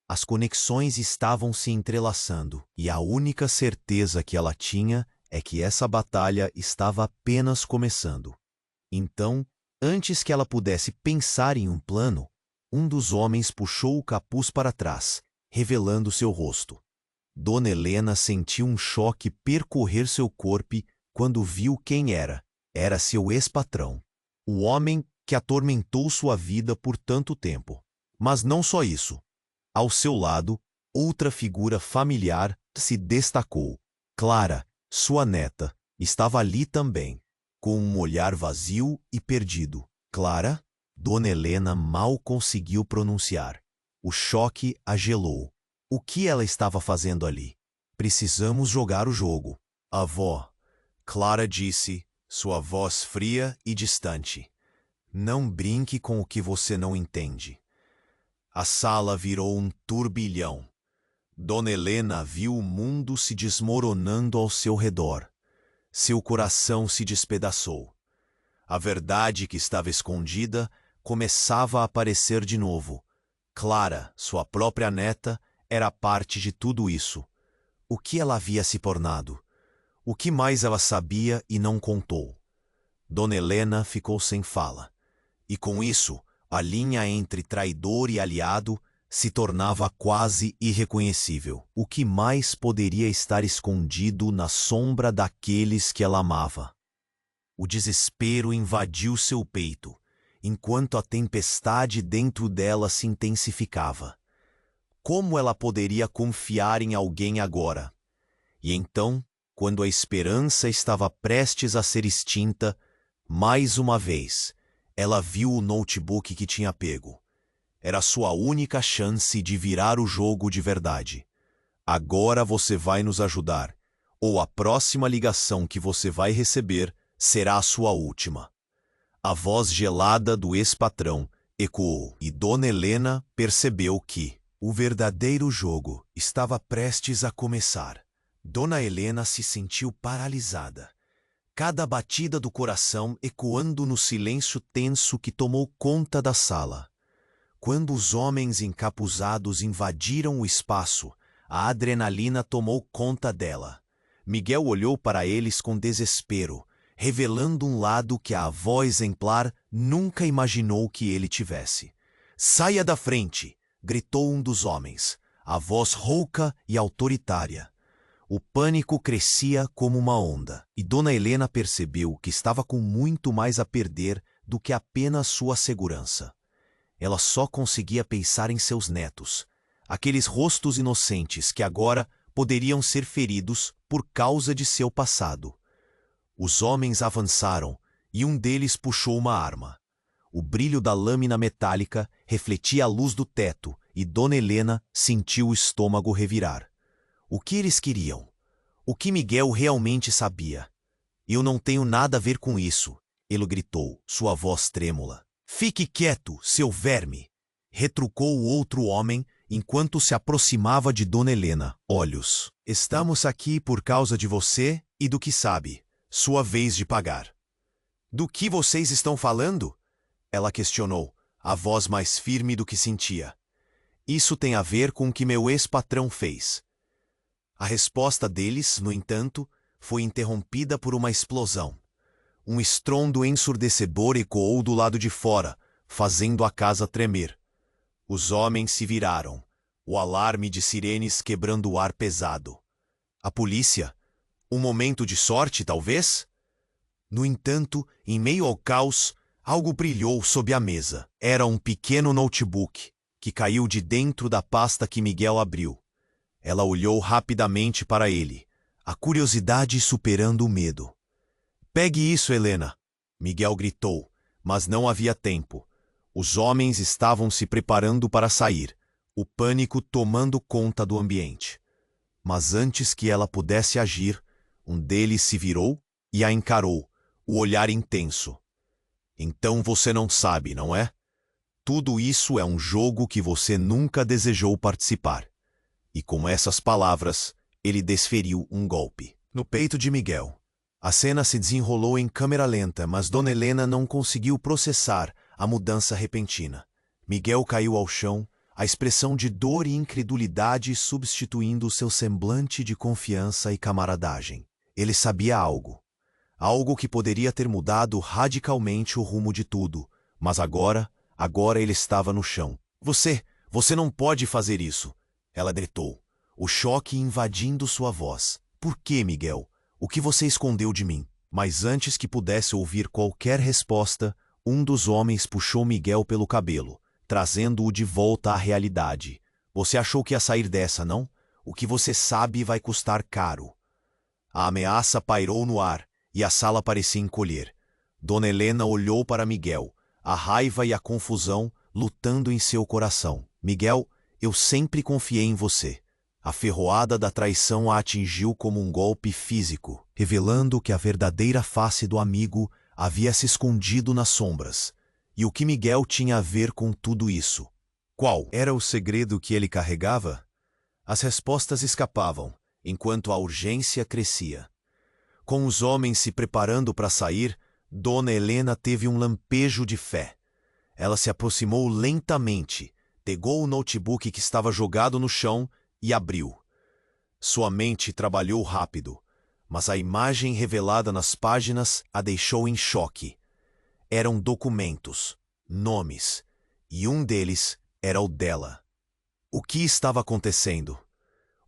As conexões estavam se entrelaçando, e a única certeza que ela tinha é que essa batalha estava apenas começando. Então, antes que ela pudesse pensar em um plano, um dos homens puxou o capuz para trás, revelando seu rosto. Dona Helena sentiu um choque percorrer seu corpo quando viu quem era. Era seu ex-patrão, o homem que atormentou sua vida por tanto tempo. Mas não só isso. Ao seu lado, outra figura familiar se destacou. Clara, sua neta, estava ali também, com um olhar vazio e perdido. Clara? Dona Helena mal conseguiu pronunciar. O choque a gelou. O que ela estava fazendo ali? Precisamos jogar o jogo. Avó, Clara disse, sua voz fria e distante. Não brinque com o que você não entende. A sala virou um turbilhão. Dona Helena viu o mundo se desmoronando ao seu redor. Seu coração se despedaçou. A verdade que estava escondida começava a aparecer de novo. Clara, sua própria neta, era parte de tudo isso. O que ela havia se tornado? O que mais ela sabia e não contou? Dona Helena ficou sem fala. E com isso, a linha entre traidor e aliado se tornava quase irreconhecível. O que mais poderia estar escondido na sombra daqueles que ela amava? O desespero invadiu seu peito, enquanto a tempestade dentro dela se intensificava. Como ela poderia confiar em alguém agora? E então, quando a esperança estava prestes a ser extinta, mais uma vez, ela viu o notebook que tinha pego. Era sua única chance de virar o jogo de verdade. Agora você vai nos ajudar, ou a próxima ligação que você vai receber será a sua última. A voz gelada do ex-patrão ecoou, e Dona Helena percebeu que o verdadeiro jogo estava prestes a começar. Dona Helena se sentiu paralisada. Cada batida do coração ecoando no silêncio tenso que tomou conta da sala. Quando os homens encapuzados invadiram o espaço, a adrenalina tomou conta dela. Miguel olhou para eles com desespero, revelando um lado que a avó exemplar nunca imaginou que ele tivesse. "Saia da frente!" gritou um dos homens, a voz rouca e autoritária. O pânico crescia como uma onda, e Dona Helena percebeu que estava com muito mais a perder do que apenas sua segurança. Ela só conseguia pensar em seus netos, aqueles rostos inocentes que agora poderiam ser feridos por causa de seu passado. Os homens avançaram e um deles puxou uma arma. O brilho da lâmina metálica refletia a luz do teto e Dona Helena sentiu o estômago revirar. O que eles queriam? O que Miguel realmente sabia? "Eu não tenho nada a ver com isso", ele gritou, sua voz trêmula. "Fique quieto, seu verme", retrucou o outro homem enquanto se aproximava de Dona Helena. "Olhos, estamos aqui por causa de você e do que sabe. Sua vez de pagar." "Do que vocês estão falando?" ela questionou, a voz mais firme do que sentia. "Isso tem a ver com o que meu ex-patrão fez." A resposta deles, no entanto, foi interrompida por uma explosão. Um estrondo ensurdecedor ecoou do lado de fora, fazendo a casa tremer. Os homens se viraram, o alarme de sirenes quebrando o ar pesado. A polícia? Um momento de sorte, talvez? No entanto, em meio ao caos, algo brilhou sob a mesa. Era um pequeno notebook, que caiu de dentro da pasta que Miguel abriu. Ela olhou rapidamente para ele, a curiosidade superando o medo. "Pegue isso, Helena!" Miguel gritou, mas não havia tempo. Os homens estavam se preparando para sair, o pânico tomando conta do ambiente. Mas antes que ela pudesse agir, um deles se virou e a encarou, o olhar intenso. "Então você não sabe, não é? Tudo isso é um jogo que você nunca desejou participar." E com essas palavras, ele desferiu um golpe. no peito de Miguel. A cena se desenrolou em câmera lenta, mas Dona Helena não conseguiu processar a mudança repentina. Miguel caiu ao chão, a expressão de dor e incredulidade substituindo seu semblante de confiança e camaradagem. Ele sabia algo. Algo que poderia ter mudado radicalmente o rumo de tudo. Mas agora ele estava no chão. Você não pode fazer isso, ela gritou, o choque invadindo sua voz. Por que, Miguel? O que você escondeu de mim? Mas antes que pudesse ouvir qualquer resposta, um dos homens puxou Miguel pelo cabelo, trazendo-o de volta à realidade. Você achou que ia sair dessa, não? O que você sabe vai custar caro. A ameaça pairou no ar e a sala parecia encolher. Dona Helena olhou para Miguel, a raiva e a confusão lutando em seu coração. Miguel, eu sempre confiei em você. A ferroada da traição a atingiu como um golpe físico, revelando que a verdadeira face do amigo havia se escondido nas sombras. E o que Miguel tinha a ver com tudo isso? Qual era o segredo que ele carregava? As respostas escapavam, enquanto a urgência crescia. Com os homens se preparando para sair, Dona Helena teve um lampejo de fé. Ela se aproximou lentamente, pegou o notebook que estava jogado no chão e abriu. Sua mente trabalhou rápido, mas a imagem revelada nas páginas a deixou em choque. Eram documentos, nomes, e um deles era o dela. O que estava acontecendo?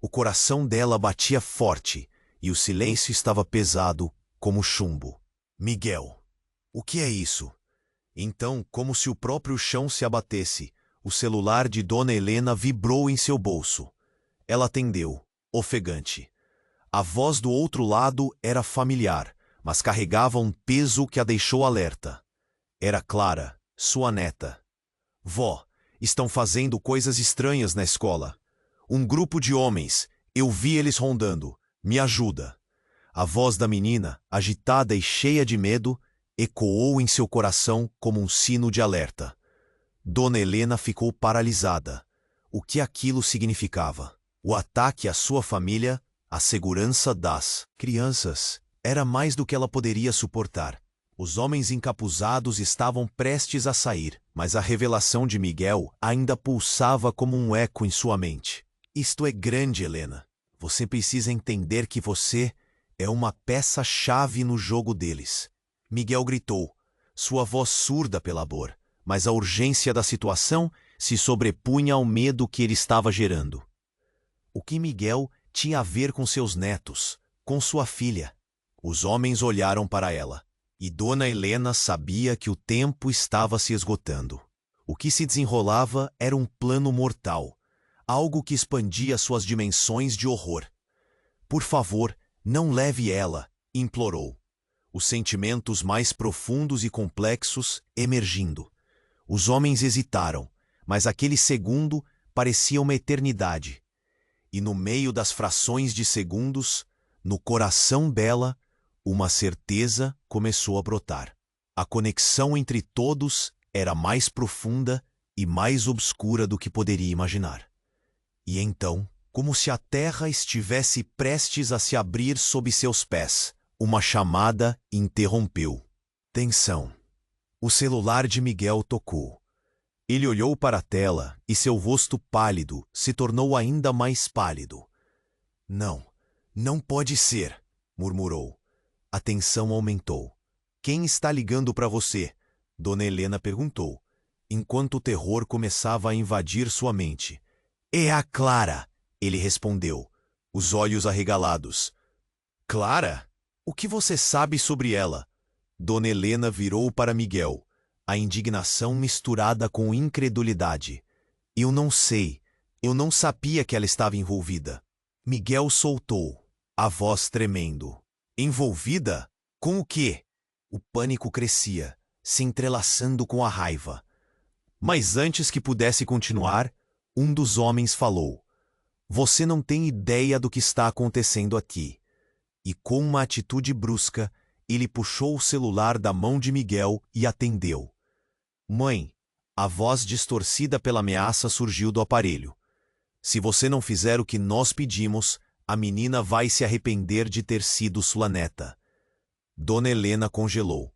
O coração dela batia forte e o silêncio estava pesado como chumbo. Miguel, o que é isso? Então, como se o próprio chão se abatesse, o celular de Dona Helena vibrou em seu bolso. Ela atendeu, ofegante. A voz do outro lado era familiar, mas carregava um peso que a deixou alerta. Era Clara, sua neta. Vó, estão fazendo coisas estranhas na escola. Um grupo de homens, eu vi eles rondando. Me ajuda. A voz da menina, agitada e cheia de medo, ecoou em seu coração como um sino de alerta. Dona Helena ficou paralisada. O que aquilo significava? O ataque à sua família, a segurança das crianças, era mais do que ela poderia suportar. Os homens encapuzados estavam prestes a sair, mas a revelação de Miguel ainda pulsava como um eco em sua mente. Isto é grande, Helena. Você precisa entender que você é uma peça-chave no jogo deles. Miguel gritou, sua voz surda pela dor, mas a urgência da situação se sobrepunha ao medo que ele estava gerando. O que Miguel tinha a ver com seus netos, com sua filha? Os homens olharam para ela, e Dona Helena sabia que o tempo estava se esgotando. O que se desenrolava era um plano mortal, algo que expandia suas dimensões de horror. Por favor, não leve ela, implorou. Os sentimentos mais profundos e complexos emergindo. Os homens hesitaram, mas aquele segundo parecia uma eternidade. E no meio das frações de segundos, no coração dela, uma certeza começou a brotar. A conexão entre todos era mais profunda e mais obscura do que poderia imaginar. E então, como se a terra estivesse prestes a se abrir sob seus pés, uma chamada interrompeu. Tensão. O celular de Miguel tocou. Ele olhou para a tela e seu rosto pálido se tornou ainda mais pálido. Não, não pode ser, murmurou. A tensão aumentou. Quem está ligando para você? Dona Helena perguntou, enquanto o terror começava a invadir sua mente. É a Clara, ele respondeu, os olhos arregalados. Clara? O que você sabe sobre ela? Dona Helena virou para Miguel, a indignação misturada com incredulidade. Eu não sei. Eu não sabia que ela estava envolvida. Miguel soltou, a voz tremendo. Envolvida? Com o quê? O pânico crescia, se entrelaçando com a raiva. Mas antes que pudesse continuar, um dos homens falou. Você não tem ideia do que está acontecendo aqui. E com uma atitude brusca, ele puxou o celular da mão de Miguel e atendeu. Mãe, a voz distorcida pela ameaça surgiu do aparelho. Se você não fizer o que nós pedimos, A menina vai se arrepender de ter sido sua neta. Dona Helena congelou.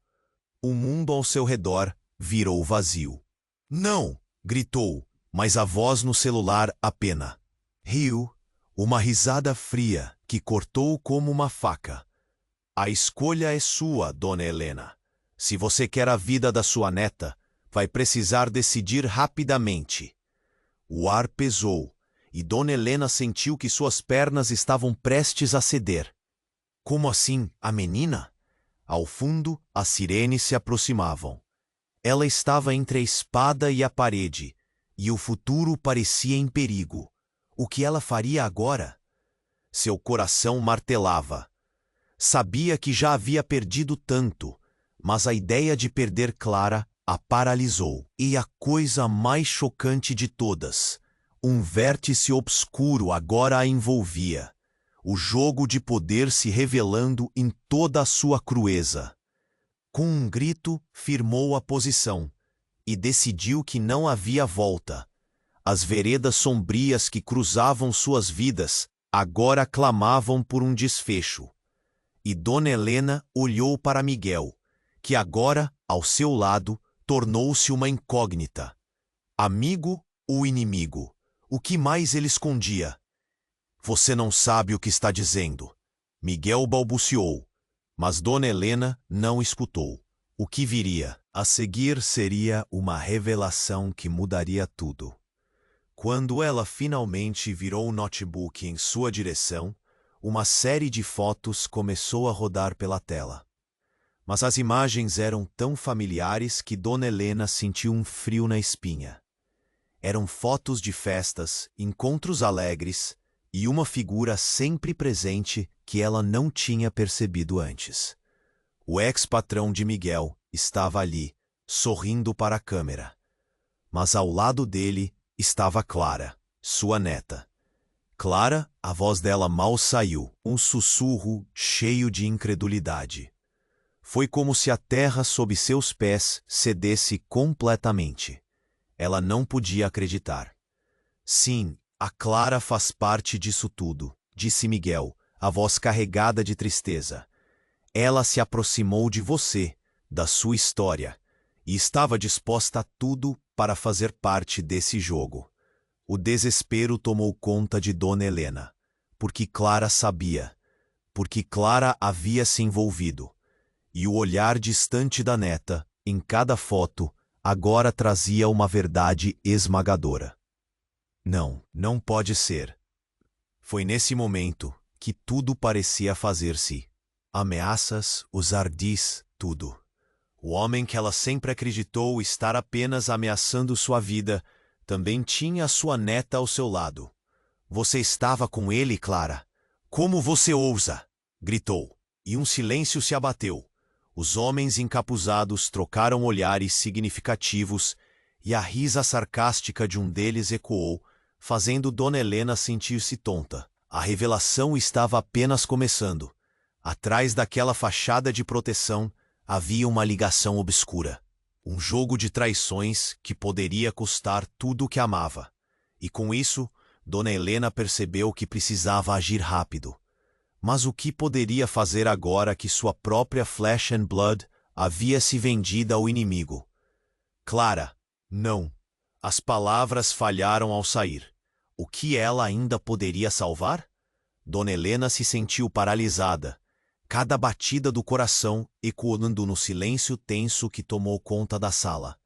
O mundo ao seu redor virou vazio. Não! Gritou, mas a voz no celular apenas riu, uma risada fria que cortou como uma faca. A escolha é sua, Dona Helena. Se você quer a vida da sua neta, vai precisar decidir rapidamente. O ar pesou, e Dona Helena sentiu que suas pernas estavam prestes a ceder. Como assim, a menina? Ao fundo, as sirenes se aproximavam. Ela estava entre a espada e a parede, e o futuro parecia em perigo. O que ela faria agora? Seu coração martelava. Sabia que já havia perdido tanto, mas a ideia de perder Clara a paralisou. E a coisa mais chocante de todas, um vértice obscuro agora a envolvia. O jogo de poder se revelando em toda a sua crueza. Com um grito, firmou a posição e decidiu que não havia volta. As veredas sombrias que cruzavam suas vidas agora clamavam por um desfecho. E Dona Helena olhou para Miguel, que agora, ao seu lado, tornou-se uma incógnita. Amigo ou inimigo? O que mais ele escondia? Você não sabe o que está dizendo. Miguel balbuciou, mas Dona Helena não escutou. O que viria a seguir seria uma revelação que mudaria tudo. Quando ela finalmente virou o notebook em sua direção, uma série de fotos começou a rodar pela tela. Mas as imagens eram tão familiares que Dona Helena sentiu um frio na espinha. Eram fotos de festas, encontros alegres e uma figura sempre presente que ela não tinha percebido antes. O ex-patrão de Miguel estava ali, sorrindo para a câmera. Mas ao lado dele estava Clara, sua neta. Clara, a voz dela mal saiu, um sussurro cheio de incredulidade. Foi como se a terra sob seus pés cedesse completamente. Ela não podia acreditar. Sim, a Clara faz parte disso tudo, disse Miguel, a voz carregada de tristeza. Ela se aproximou de você, da sua história, e estava disposta a tudo para fazer parte desse jogo. O desespero tomou conta de Dona Helena, porque Clara sabia, porque Clara havia se envolvido, e o olhar distante da neta, em cada foto, agora trazia uma verdade esmagadora. Não, não pode ser. Foi nesse momento que tudo parecia fazer-se. Ameaças, os ardis, tudo. O homem que ela sempre acreditou estar apenas ameaçando sua vida, também tinha sua neta ao seu lado. Você estava com ele, Clara? Como você ousa? Gritou. E um silêncio se abateu. Os homens encapuzados trocaram olhares significativos e a risa sarcástica de um deles ecoou, fazendo Dona Helena sentir-se tonta. A revelação estava apenas começando. Atrás daquela fachada de proteção havia uma ligação obscura. Um jogo de traições que poderia custar tudo o que amava. E com isso, Dona Helena percebeu que precisava agir rápido. Mas o que poderia fazer agora que sua própria Flesh and Blood havia se vendido ao inimigo? Clara, não. As palavras falharam ao sair. O que ela ainda poderia salvar? Dona Helena se sentiu paralisada. Cada batida do coração ecoando no silêncio tenso que tomou conta da sala.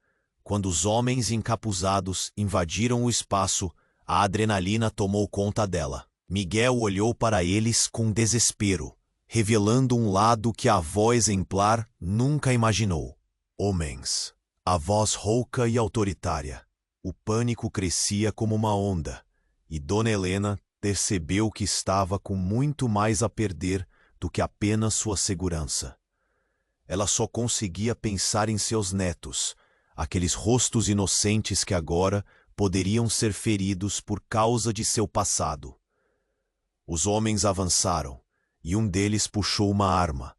Quando os homens encapuzados invadiram o espaço, a adrenalina tomou conta dela. Miguel olhou para eles com desespero, revelando um lado que a avó exemplar nunca imaginou. Homens. A voz rouca e autoritária. O pânico crescia como uma onda, e Dona Helena percebeu que estava com muito mais a perder do que apenas sua segurança. Ela só conseguia pensar em seus netos, aqueles rostos inocentes que agora poderiam ser feridos por causa de seu passado. Os homens avançaram, e um deles puxou uma arma.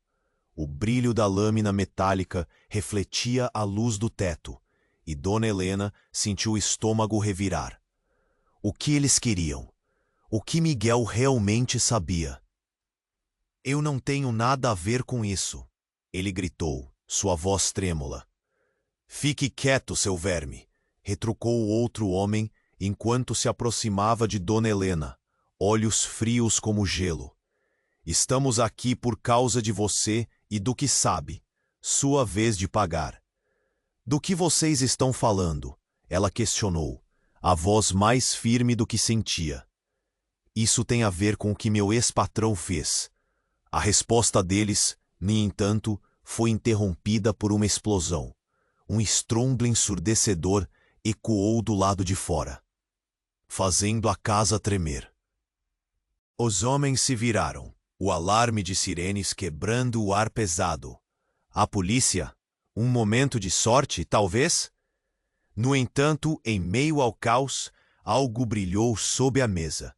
O brilho da lâmina metálica refletia a luz do teto, e Dona Helena sentiu o estômago revirar. O que eles queriam? o que Miguel realmente sabia. Eu não tenho nada a ver com isso, ele gritou, sua voz trêmula. Fique quieto, seu verme, retrucou o outro homem enquanto se aproximava de Dona Helena, olhos frios como gelo. Estamos aqui por causa de você e do que sabe. Sua vez de pagar. Do que vocês estão falando? Ela questionou, a voz mais firme do que sentia. Isso tem a ver com o que meu ex-patrão fez. A resposta deles, no entanto, foi interrompida por uma explosão. Um estrondo ensurdecedor ecoou do lado de fora, fazendo a casa tremer. Os homens se viraram, o alarme de sirenes quebrando o ar pesado. A polícia? Um momento de sorte, talvez? No entanto, em meio ao caos, algo brilhou sob a mesa.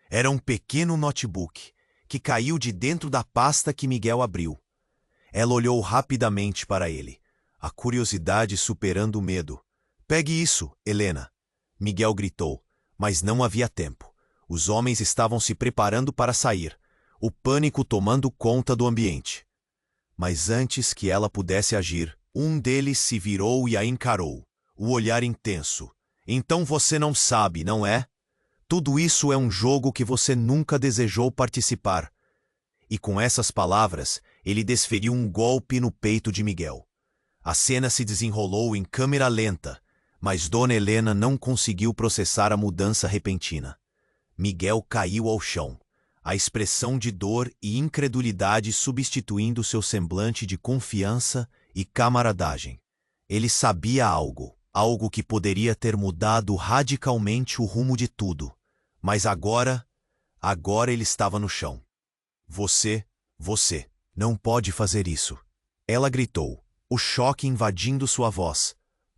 Era um pequeno notebook, que caiu de dentro da pasta que Miguel abriu. Ela olhou rapidamente para ele, a curiosidade superando o medo. Pegue isso, Helena, Miguel gritou, mas não havia tempo. Os homens estavam se preparando para sair, o pânico tomando conta do ambiente. Mas antes que ela pudesse agir, um deles se virou e a encarou, o olhar intenso. Então você não sabe, não é? Tudo isso é um jogo que você nunca desejou participar. E com essas palavras, ele desferiu um golpe no peito de Miguel. A cena se desenrolou em câmera lenta, mas Dona Helena não conseguiu processar a mudança repentina. Miguel caiu ao chão, a expressão de dor e incredulidade substituindo seu semblante de confiança e camaradagem. Ele sabia algo que poderia ter mudado radicalmente o rumo de tudo. Mas agora ele estava no chão. Você não pode fazer isso. Ela gritou, o choque invadindo sua voz.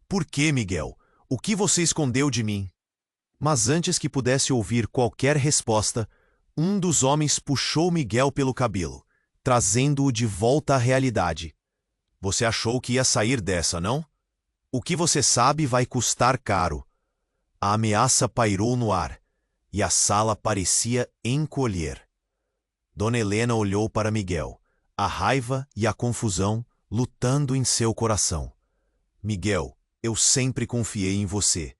Por que, Miguel? O que você escondeu de mim? Mas antes que pudesse ouvir qualquer resposta, um dos homens puxou Miguel pelo cabelo, trazendo-o de volta à realidade. Você achou que ia sair dessa, não? O que você sabe vai custar caro. A ameaça pairou no ar, e a sala parecia encolher. Dona Helena olhou para Miguel, a raiva e a confusão lutando em seu coração. Miguel, eu sempre confiei em você.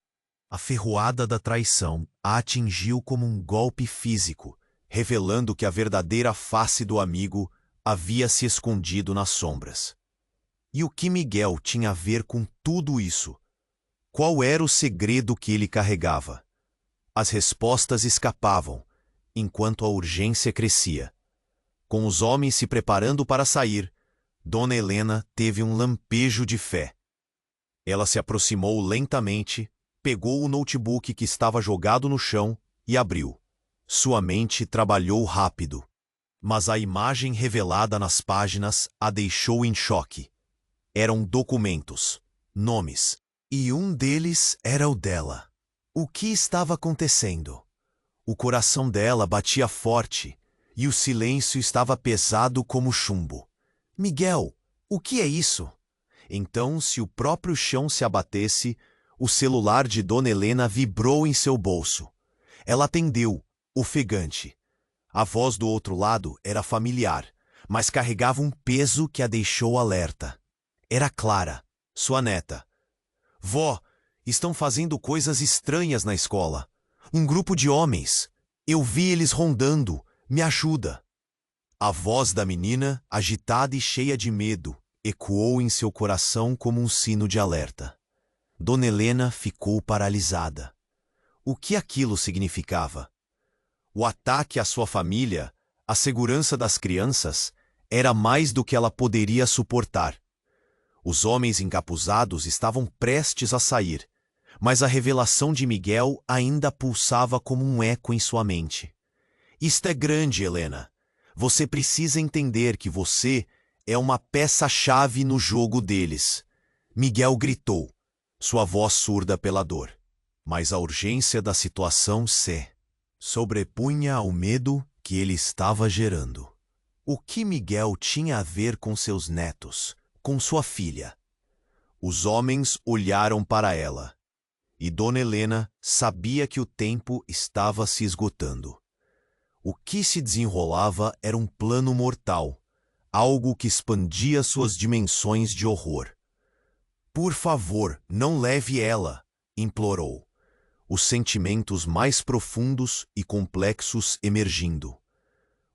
A ferroada da traição a atingiu como um golpe físico, revelando que a verdadeira face do amigo havia se escondido nas sombras. E o que Miguel tinha a ver com tudo isso? Qual era o segredo que ele carregava? As respostas escapavam, enquanto a urgência crescia. Com os homens se preparando para sair, Dona Helena teve um lampejo de fé. Ela se aproximou lentamente, pegou o notebook que estava jogado no chão e abriu. Sua mente trabalhou rápido, mas a imagem revelada nas páginas a deixou em choque. Eram documentos, nomes, e um deles era o dela. O que estava acontecendo? O coração dela batia forte e o silêncio estava pesado como chumbo. Miguel, o que é isso? Então, se o próprio chão se abatesse, o celular de Dona Helena vibrou em seu bolso. Ela atendeu, ofegante. A voz do outro lado era familiar, mas carregava um peso que a deixou alerta. Era Clara, sua neta. Vó, estão fazendo coisas estranhas na escola. Um grupo de homens. Eu vi eles rondando. Me ajuda. A voz da menina, agitada e cheia de medo, ecoou em seu coração como um sino de alerta. Dona Helena ficou paralisada. O que aquilo significava? O ataque à sua família, a segurança das crianças, era mais do que ela poderia suportar. Os homens encapuzados estavam prestes a sair, mas a revelação de Miguel ainda pulsava como um eco em sua mente. Isto é grande, Helena. Você precisa entender que você é uma peça-chave no jogo deles. Miguel gritou, sua voz surda pela dor. Mas a urgência da situação se sobrepunha ao medo que ele estava gerando. O que Miguel tinha a ver com seus netos, com sua filha? Os homens olharam para ela. E Dona Helena sabia que o tempo estava se esgotando. O que se desenrolava era um plano mortal, algo que expandia suas dimensões de horror. Por favor, não leve ela, implorou, os sentimentos mais profundos e complexos emergindo.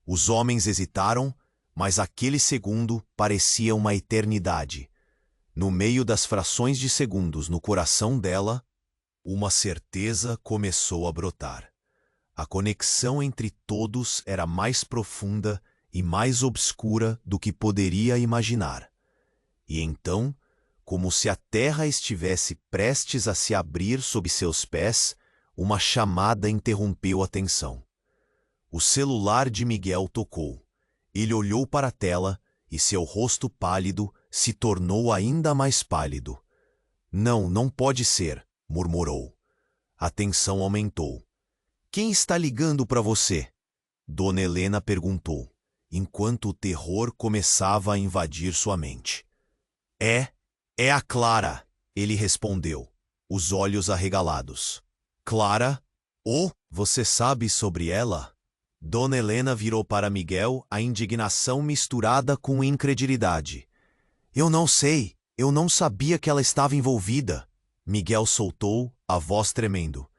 Os homens hesitaram, mas aquele segundo parecia uma eternidade. No meio das frações de segundos no coração dela, uma certeza começou a brotar. A conexão entre todos era mais profunda e mais obscura do que poderia imaginar. E então, como se a terra estivesse prestes a se abrir sob seus pés, uma chamada interrompeu a tensão. O celular de Miguel tocou. Ele olhou para a tela e seu rosto pálido se tornou ainda mais pálido. Não, não pode ser, murmurou. A tensão aumentou. Quem está ligando para você? Dona Helena perguntou, enquanto o terror começava a invadir sua mente. É a Clara, ele respondeu, os olhos arregalados. Clara? Oh, você sabe sobre ela? Dona Helena virou para Miguel, a indignação misturada com incredulidade. Eu não sei, eu não sabia que ela estava envolvida. Miguel soltou, a voz tremendo.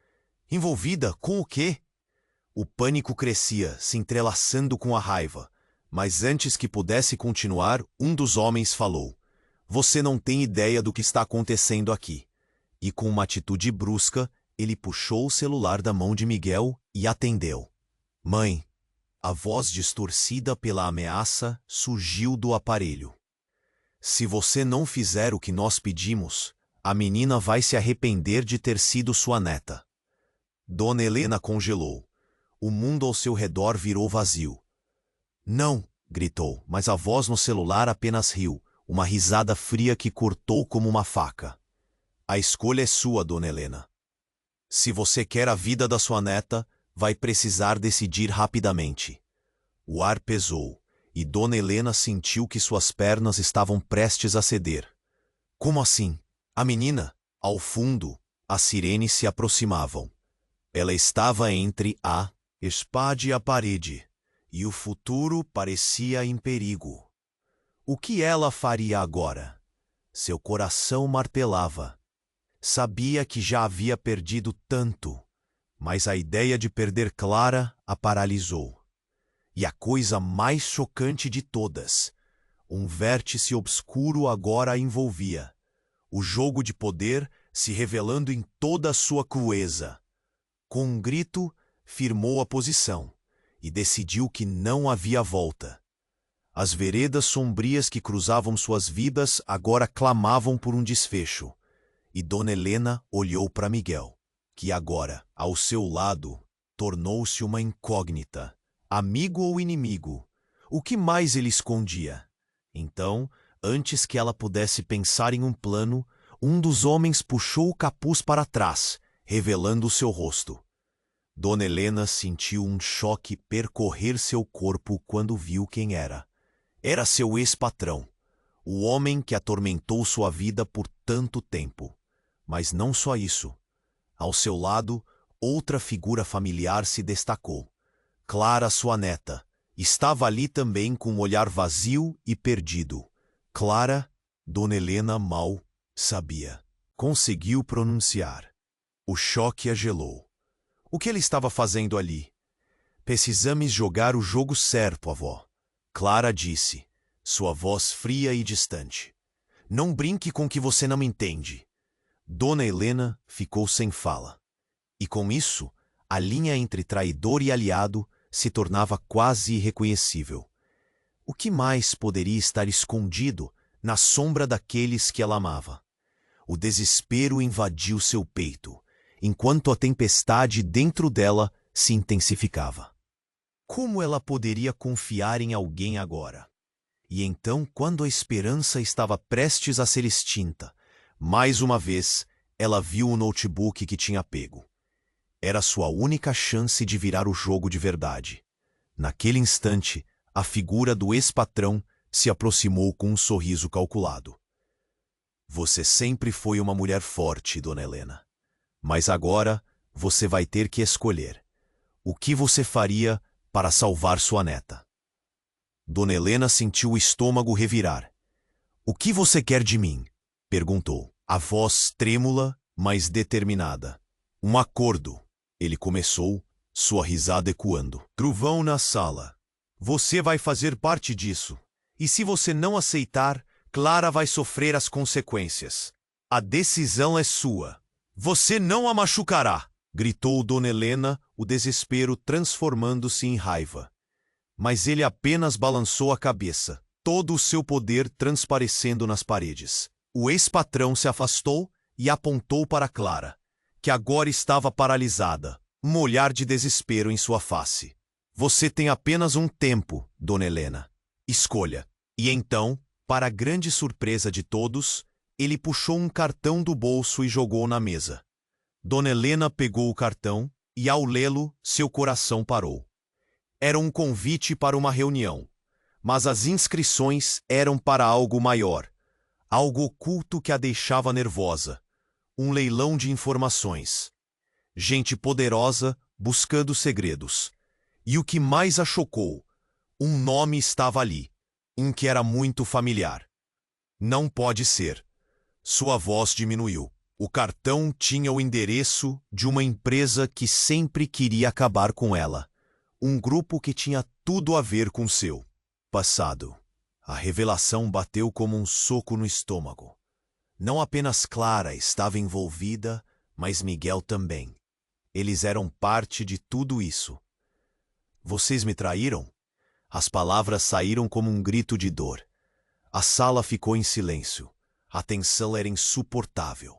Envolvida com o quê? O pânico crescia, se entrelaçando com a raiva. Mas antes que pudesse continuar, um dos homens falou. Você não tem ideia do que está acontecendo aqui. E com uma atitude brusca, ele puxou o celular da mão de Miguel e atendeu. Mãe, a voz distorcida pela ameaça surgiu do aparelho. Se você não fizer o que nós pedimos, a menina vai se arrepender de ter sido sua neta. Dona Helena congelou. O mundo ao seu redor virou vazio. Não, gritou, mas a voz no celular apenas riu, uma risada fria que cortou como uma faca. A escolha é sua, Dona Helena. Se você quer a vida da sua neta, vai precisar decidir rapidamente. O ar pesou, e Dona Helena sentiu que suas pernas estavam prestes a ceder. Como assim? A menina? Ao fundo, as sirenes se aproximavam. Ela estava entre a espada e a parede, e o futuro parecia em perigo. O que ela faria agora? Seu coração martelava. Sabia que já havia perdido tanto, mas a ideia de perder Clara a paralisou. E a coisa mais chocante de todas, um vértice obscuro agora a envolvia. O jogo de poder se revelando em toda a sua crueza. Com um grito, firmou a posição e decidiu que não havia volta. As veredas sombrias que cruzavam suas vidas agora clamavam por um desfecho. E Dona Helena olhou para Miguel, que agora, ao seu lado, tornou-se uma incógnita. Amigo ou inimigo? O que mais ele escondia? Então, antes que ela pudesse pensar em um plano, um dos homens puxou o capuz para trás, revelando seu rosto. Dona Helena sentiu um choque percorrer seu corpo quando viu quem era. Era seu ex-patrão, o homem que atormentou sua vida por tanto tempo. Mas não só isso. Ao seu lado, outra figura familiar se destacou. Clara, sua neta, estava ali também com um olhar vazio e perdido. Clara, Dona Helena mal sabia. Conseguiu pronunciar. O choque a gelou. O que ele estava fazendo ali? Precisamos jogar o jogo certo, avó. Clara disse, sua voz fria e distante. Não brinque com o que você não entende. Dona Helena ficou sem fala. E com isso, a linha entre traidor e aliado se tornava quase irreconhecível. O que mais poderia estar escondido na sombra daqueles que ela amava? O desespero invadiu seu peito, enquanto a tempestade dentro dela se intensificava. Como ela poderia confiar em alguém agora? E então, quando a esperança estava prestes a ser extinta, mais uma vez, ela viu o notebook que tinha pego. Era sua única chance de virar o jogo de verdade. Naquele instante, a figura do ex-patrão se aproximou com um sorriso calculado. Você sempre foi uma mulher forte, Dona Helena. Mas agora você vai ter que escolher. O que você faria para salvar sua neta? Dona Helena sentiu o estômago revirar. O que você quer de mim? Perguntou, a voz trêmula, mas determinada. Um acordo, ele começou, sua risada ecoando. Trovão na sala. Você vai fazer parte disso. E se você não aceitar, Clara vai sofrer as consequências. A decisão é sua. Você não a machucará, gritou Dona Helena, o desespero transformando-se em raiva. Mas ele apenas balançou a cabeça, todo o seu poder transparecendo nas paredes. O ex-patrão se afastou e apontou para Clara, que agora estava paralisada, um olhar de desespero em sua face. Você tem apenas um tempo, Dona Helena. Escolha. E então, para a grande surpresa de todos, ele puxou um cartão do bolso e jogou na mesa. Dona Helena pegou o cartão e, ao lê-lo, seu coração parou. Era um convite para uma reunião, mas as inscrições eram para algo maior, algo oculto que a deixava nervosa. Um leilão de informações. Gente poderosa buscando segredos. E o que mais a chocou, um nome estava ali, um que era muito familiar. Não pode ser. Sua voz diminuiu. O cartão tinha o endereço de uma empresa que sempre queria acabar com ela. Um grupo que tinha tudo a ver com seu passado. A revelação bateu como um soco no estômago. Não apenas Clara estava envolvida, mas Miguel também. Eles eram parte de tudo isso. Vocês me traíram? As palavras saíram como um grito de dor. A sala ficou em silêncio. A tensão era insuportável.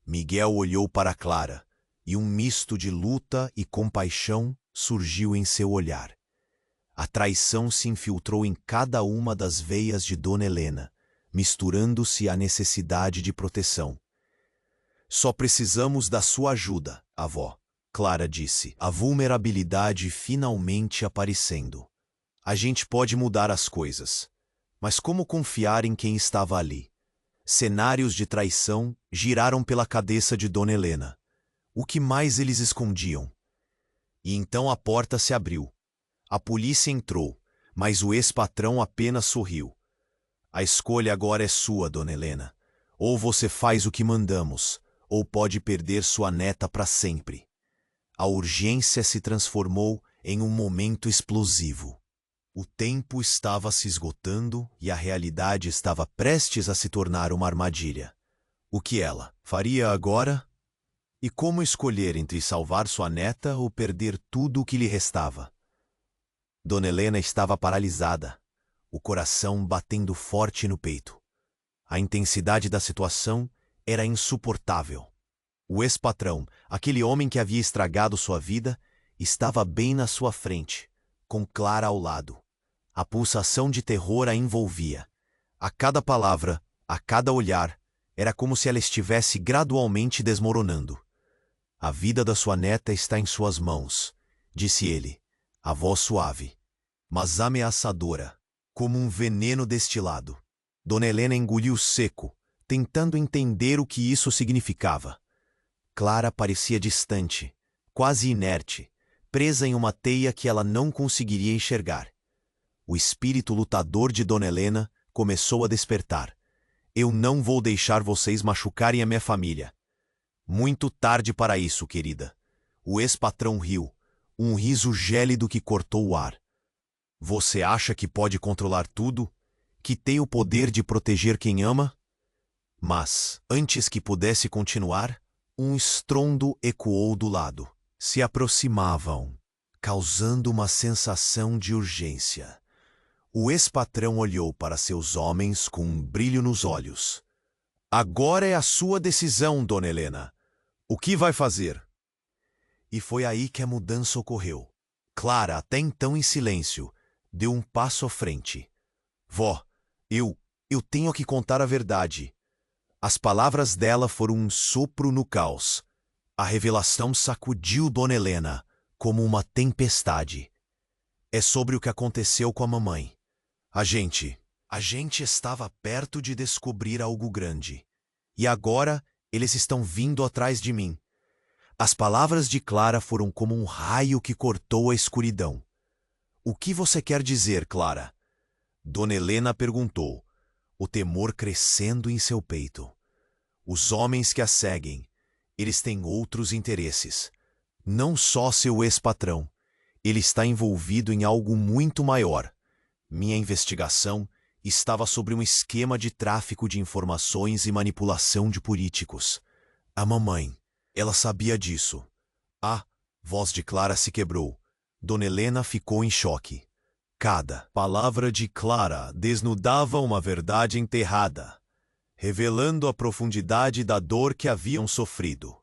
Miguel olhou para Clara, e um misto de luta e compaixão surgiu em seu olhar. A traição se infiltrou em cada uma das veias de Dona Helena, misturando-se à necessidade de proteção. Só precisamos da sua ajuda, avó, Clara disse, a vulnerabilidade finalmente aparecendo. A gente pode mudar as coisas, mas como confiar em quem estava ali? Cenários de traição giraram pela cabeça de Dona Helena. O que mais eles escondiam? E então a porta se abriu. A polícia entrou, mas o ex-patrão apenas sorriu. A escolha agora é sua, Dona Helena. Ou você faz o que mandamos, ou pode perder sua neta para sempre. A urgência se transformou em um momento explosivo. O tempo estava se esgotando e a realidade estava prestes a se tornar uma armadilha. O que ela faria agora? E como escolher entre salvar sua neta ou perder tudo o que lhe restava? Dona Helena estava paralisada, o coração batendo forte no peito. A intensidade da situação era insuportável. O ex-patrão, aquele homem que havia estragado sua vida, estava bem na sua frente, com Clara ao lado. A pulsação de terror a envolvia. A cada palavra, a cada olhar, era como se ela estivesse gradualmente desmoronando. A vida da sua neta está em suas mãos, disse ele, a voz suave, mas ameaçadora, como um veneno destilado. Dona Helena engoliu seco, tentando entender o que isso significava. Clara parecia distante, quase inerte, presa em uma teia que ela não conseguiria enxergar. O espírito lutador de Dona Helena começou a despertar. Eu não vou deixar vocês machucarem a minha família. Muito tarde para isso, querida. O ex-patrão riu, um riso gélido que cortou o ar. Você acha que pode controlar tudo? Que tem o poder de proteger quem ama? Mas, antes que pudesse continuar, um estrondo ecoou do lado. Se aproximavam, causando uma sensação de urgência. O ex-patrão olhou para seus homens com um brilho nos olhos. Agora é a sua decisão, Dona Helena. O que vai fazer? E foi aí que a mudança ocorreu. Clara, até então em silêncio, deu um passo à frente. Vó, eu tenho que contar a verdade. As palavras dela foram um sopro no caos. A revelação sacudiu Dona Helena, como uma tempestade. É sobre o que aconteceu com a mamãe. A gente estava perto de descobrir algo grande. E agora eles estão vindo atrás de mim. As palavras de Clara foram como um raio que cortou a escuridão. O que você quer dizer, Clara? Dona Helena perguntou, o temor crescendo em seu peito. Os homens que a seguem, eles têm outros interesses. Não só seu ex-patrão. Ele está envolvido em algo muito maior. Minha investigação estava sobre um esquema de tráfico de informações e manipulação de políticos. A mamãe, ela sabia disso. A voz de Clara se quebrou. Dona Helena ficou em choque. Cada palavra de Clara desnudava uma verdade enterrada, revelando a profundidade da dor que haviam sofrido.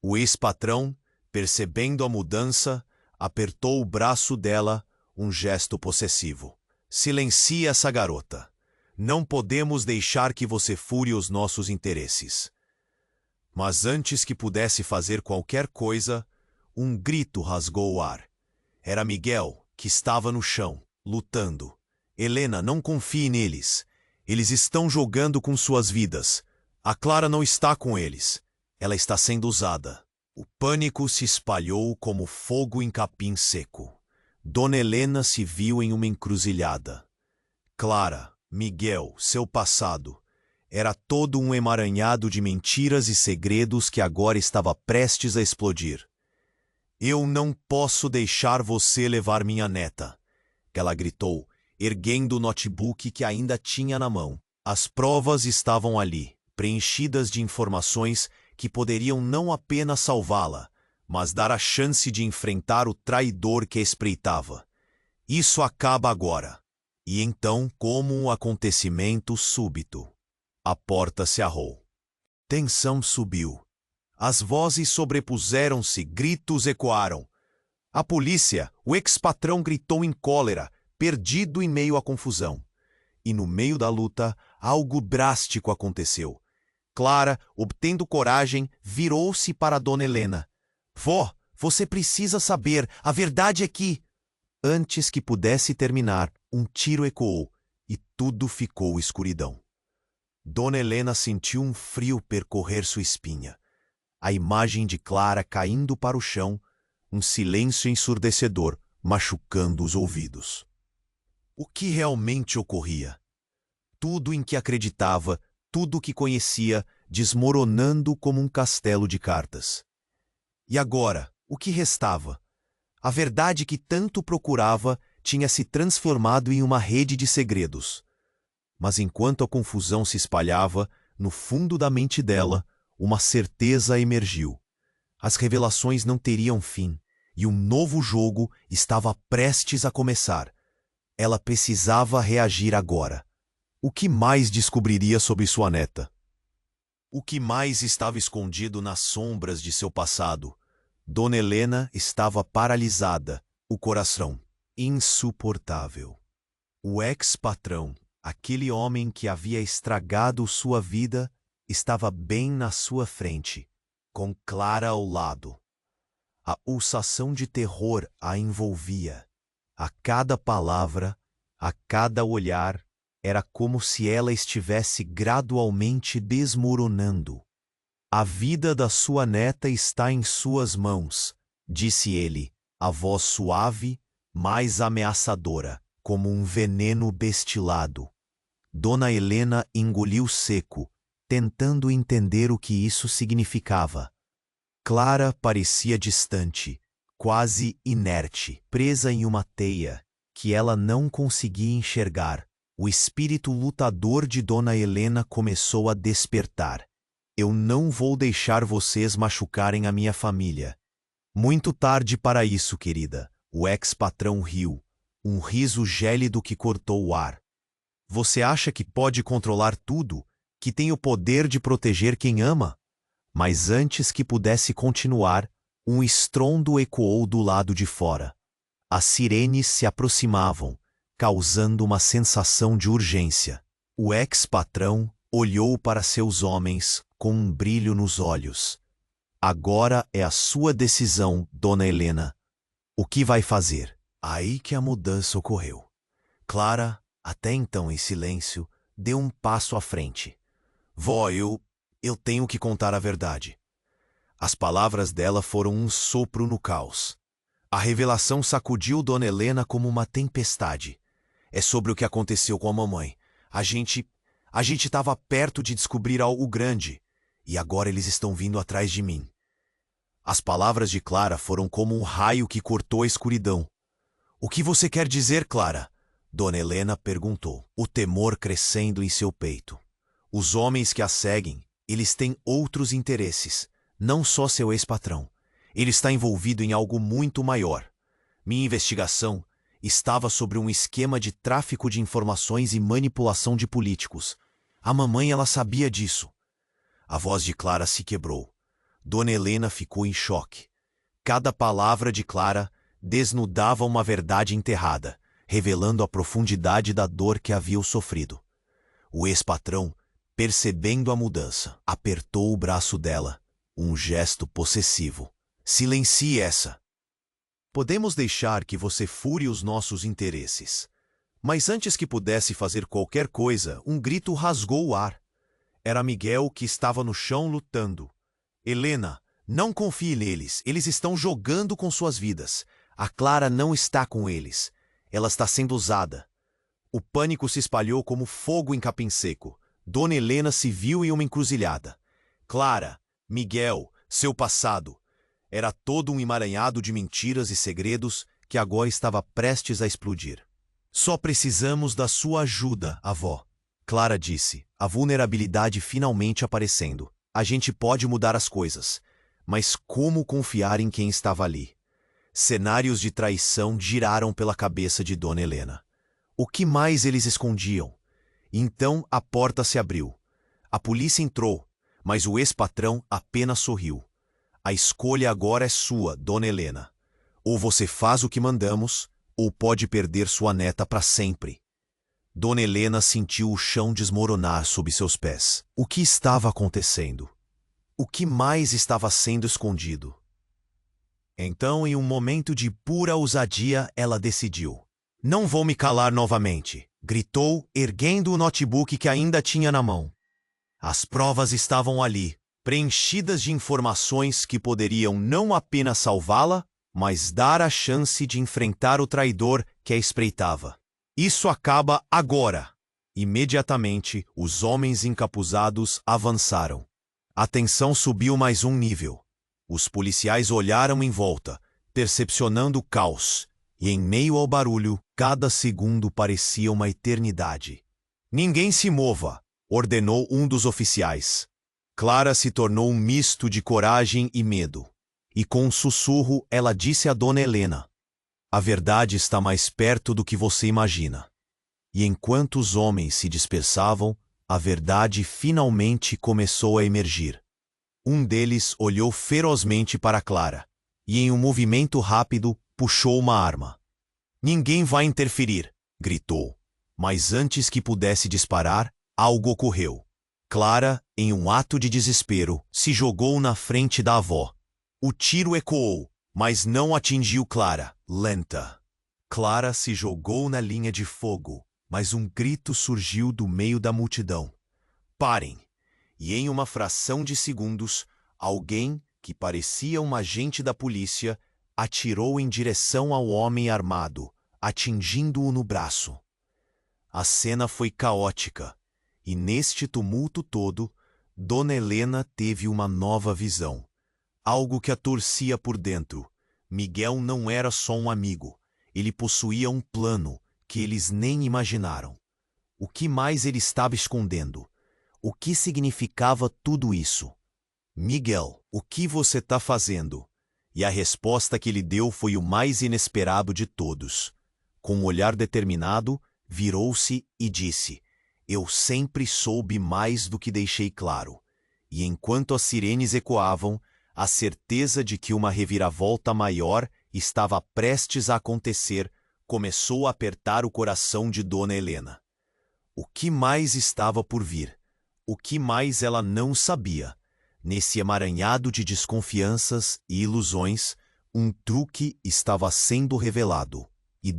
O ex-patrão, percebendo a mudança, apertou o braço dela, um gesto possessivo. Silencie essa garota. Não podemos deixar que você fure os nossos interesses. Mas antes que pudesse fazer qualquer coisa, um grito rasgou o ar. Era Miguel, que estava no chão, lutando. Helena, não confie neles. Eles estão jogando com suas vidas. A Clara não está com eles. Ela está sendo usada. O pânico se espalhou como fogo em capim seco. Dona Helena se viu em uma encruzilhada. Clara, Miguel, seu passado, era todo um emaranhado de mentiras e segredos que agora estava prestes a explodir. Eu não posso deixar você levar minha neta, ela gritou, erguendo o notebook que ainda tinha na mão. As provas estavam ali, preenchidas de informações que poderiam não apenas salvá-la, mas dar a chance de enfrentar o traidor que a espreitava. Isso acaba agora. E então, como um acontecimento súbito, a porta se arrou. Tensão subiu. As vozes sobrepuseram-se, gritos ecoaram. A polícia, o ex-patrão gritou em cólera, perdido em meio à confusão. E no meio da luta, algo drástico aconteceu. Clara, obtendo coragem, virou-se para Dona Helena. Vó, você precisa saber, a verdade é que... Antes que pudesse terminar, um tiro ecoou e tudo ficou escuridão. Dona Helena sentiu um frio percorrer sua espinha. A imagem de Clara caindo para o chão, um silêncio ensurdecedor, machucando os ouvidos. O que realmente ocorria? Tudo em que acreditava, tudo o que conhecia, desmoronando como um castelo de cartas. E agora, o que restava? A verdade que tanto procurava tinha se transformado em uma rede de segredos. Mas enquanto a confusão se espalhava, no fundo da mente dela, uma certeza emergiu. As revelações não teriam fim, e um novo jogo estava prestes a começar. Ela precisava reagir agora. O que mais descobriria sobre sua neta? O que mais estava escondido nas sombras de seu passado? Dona Helena estava paralisada, o coração insuportável. O ex-patrão, aquele homem que havia estragado sua vida, estava bem na sua frente, com Clara ao lado. A pulsação de terror a envolvia. A cada palavra, a cada olhar, era como se ela estivesse gradualmente desmoronando. A vida da sua neta está em suas mãos, disse ele, a voz suave, mais ameaçadora, como um veneno destilado. Dona Helena engoliu seco, tentando entender o que isso significava. Clara parecia distante, quase inerte, presa em uma teia, que ela não conseguia enxergar. O espírito lutador de Dona Helena começou a despertar. Eu não vou deixar vocês machucarem a minha família. Muito tarde para isso, querida. O ex-patrão riu, um riso gélido que cortou o ar. Você acha que pode controlar tudo, que tem o poder de proteger quem ama? Mas antes que pudesse continuar, um estrondo ecoou do lado de fora. As sirenes se aproximavam, causando uma sensação de urgência. O ex-patrão olhou para seus homens com um brilho nos olhos. Agora é a sua decisão, Dona Helena. O que vai fazer? Aí que a mudança ocorreu. Clara, até então em silêncio, deu um passo à frente. Vó, eu tenho que contar a verdade. As palavras dela foram um sopro no caos. A revelação sacudiu Dona Helena como uma tempestade. É sobre o que aconteceu com a mamãe. A gente estava perto de descobrir algo grande, e agora eles estão vindo atrás de mim. As palavras de Clara foram como um raio que cortou a escuridão. O que você quer dizer, Clara? Dona Helena perguntou, o temor crescendo em seu peito. Os homens que a seguem, eles têm outros interesses, não só seu ex-patrão. Ele está envolvido em algo muito maior. Minha investigação estava sobre um esquema de tráfico de informações e manipulação de políticos. A mamãe, ela sabia disso. A voz de Clara se quebrou. Dona Helena ficou em choque. Cada palavra de Clara desnudava uma verdade enterrada, revelando a profundidade da dor que havia sofrido. O ex-patrão, percebendo a mudança, apertou o braço dela, um gesto possessivo. Silencie essa. Podemos deixar que você fure os nossos interesses. Mas antes que pudesse fazer qualquer coisa, um grito rasgou o ar. Era Miguel que estava no chão lutando. Helena, não confie neles. Eles estão jogando com suas vidas. A Clara não está com eles. Ela está sendo usada. O pânico se espalhou como fogo em capim seco. Dona Helena se viu em uma encruzilhada. Clara, Miguel, seu passado. Era todo um emaranhado de mentiras e segredos que agora estava prestes a explodir. Só precisamos da sua ajuda, avó. Clara disse, a vulnerabilidade finalmente aparecendo. A gente pode mudar as coisas, mas como confiar em quem estava ali? Cenários de traição giraram pela cabeça de Dona Helena. O que mais eles escondiam? Então a porta se abriu. A polícia entrou, mas o ex-patrão apenas sorriu. A escolha agora é sua, Dona Helena. Ou você faz o que mandamos, ou pode perder sua neta para sempre. Dona Helena sentiu o chão desmoronar sob seus pés. O que estava acontecendo? O que mais estava sendo escondido? Então, em um momento de pura ousadia, ela decidiu. Não vou me calar novamente, gritou, erguendo o notebook que ainda tinha na mão. As provas estavam ali, preenchidas de informações que poderiam não apenas salvá-la, mas dar a chance de enfrentar o traidor que a espreitava. Isso acaba agora! Imediatamente, os homens encapuzados avançaram. A tensão subiu mais um nível. Os policiais olharam em volta, percepcionando o caos, e em meio ao barulho, cada segundo parecia uma eternidade. Ninguém se mova, ordenou um dos oficiais. Clara se tornou um misto de coragem e medo. E com um sussurro, ela disse a Dona Helena, a verdade está mais perto do que você imagina. E enquanto os homens se dispersavam, a verdade finalmente começou a emergir. Um deles olhou ferozmente para Clara, e em um movimento rápido, puxou uma arma. Ninguém vai interferir, gritou. Mas antes que pudesse disparar, algo ocorreu. Clara, em um ato de desespero, se jogou na frente da avó. O tiro ecoou, mas não atingiu Clara, lenta. Clara se jogou na linha de fogo, mas um grito surgiu do meio da multidão. Parem! E em uma fração de segundos, alguém, que parecia um agente da polícia, atirou em direção ao homem armado, atingindo-o no braço. A cena foi caótica, e neste tumulto todo, Dona Helena teve uma nova visão. Algo que a torcia por dentro. Miguel não era só um amigo. Ele possuía um plano que eles nem imaginaram. O que mais ele estava escondendo? O que significava tudo isso? Miguel, o que você está fazendo? E a resposta que ele deu foi o mais inesperado de todos. Com um olhar determinado, virou-se e disse, eu sempre soube mais do que deixei claro. E enquanto as sirenes ecoavam, a certeza de que uma reviravolta maior estava prestes a acontecer começou a apertar o coração de Dona Helena. O que mais estava por vir? O que mais ela não sabia? Nesse emaranhado de desconfianças e ilusões, um truque estava sendo revelado. E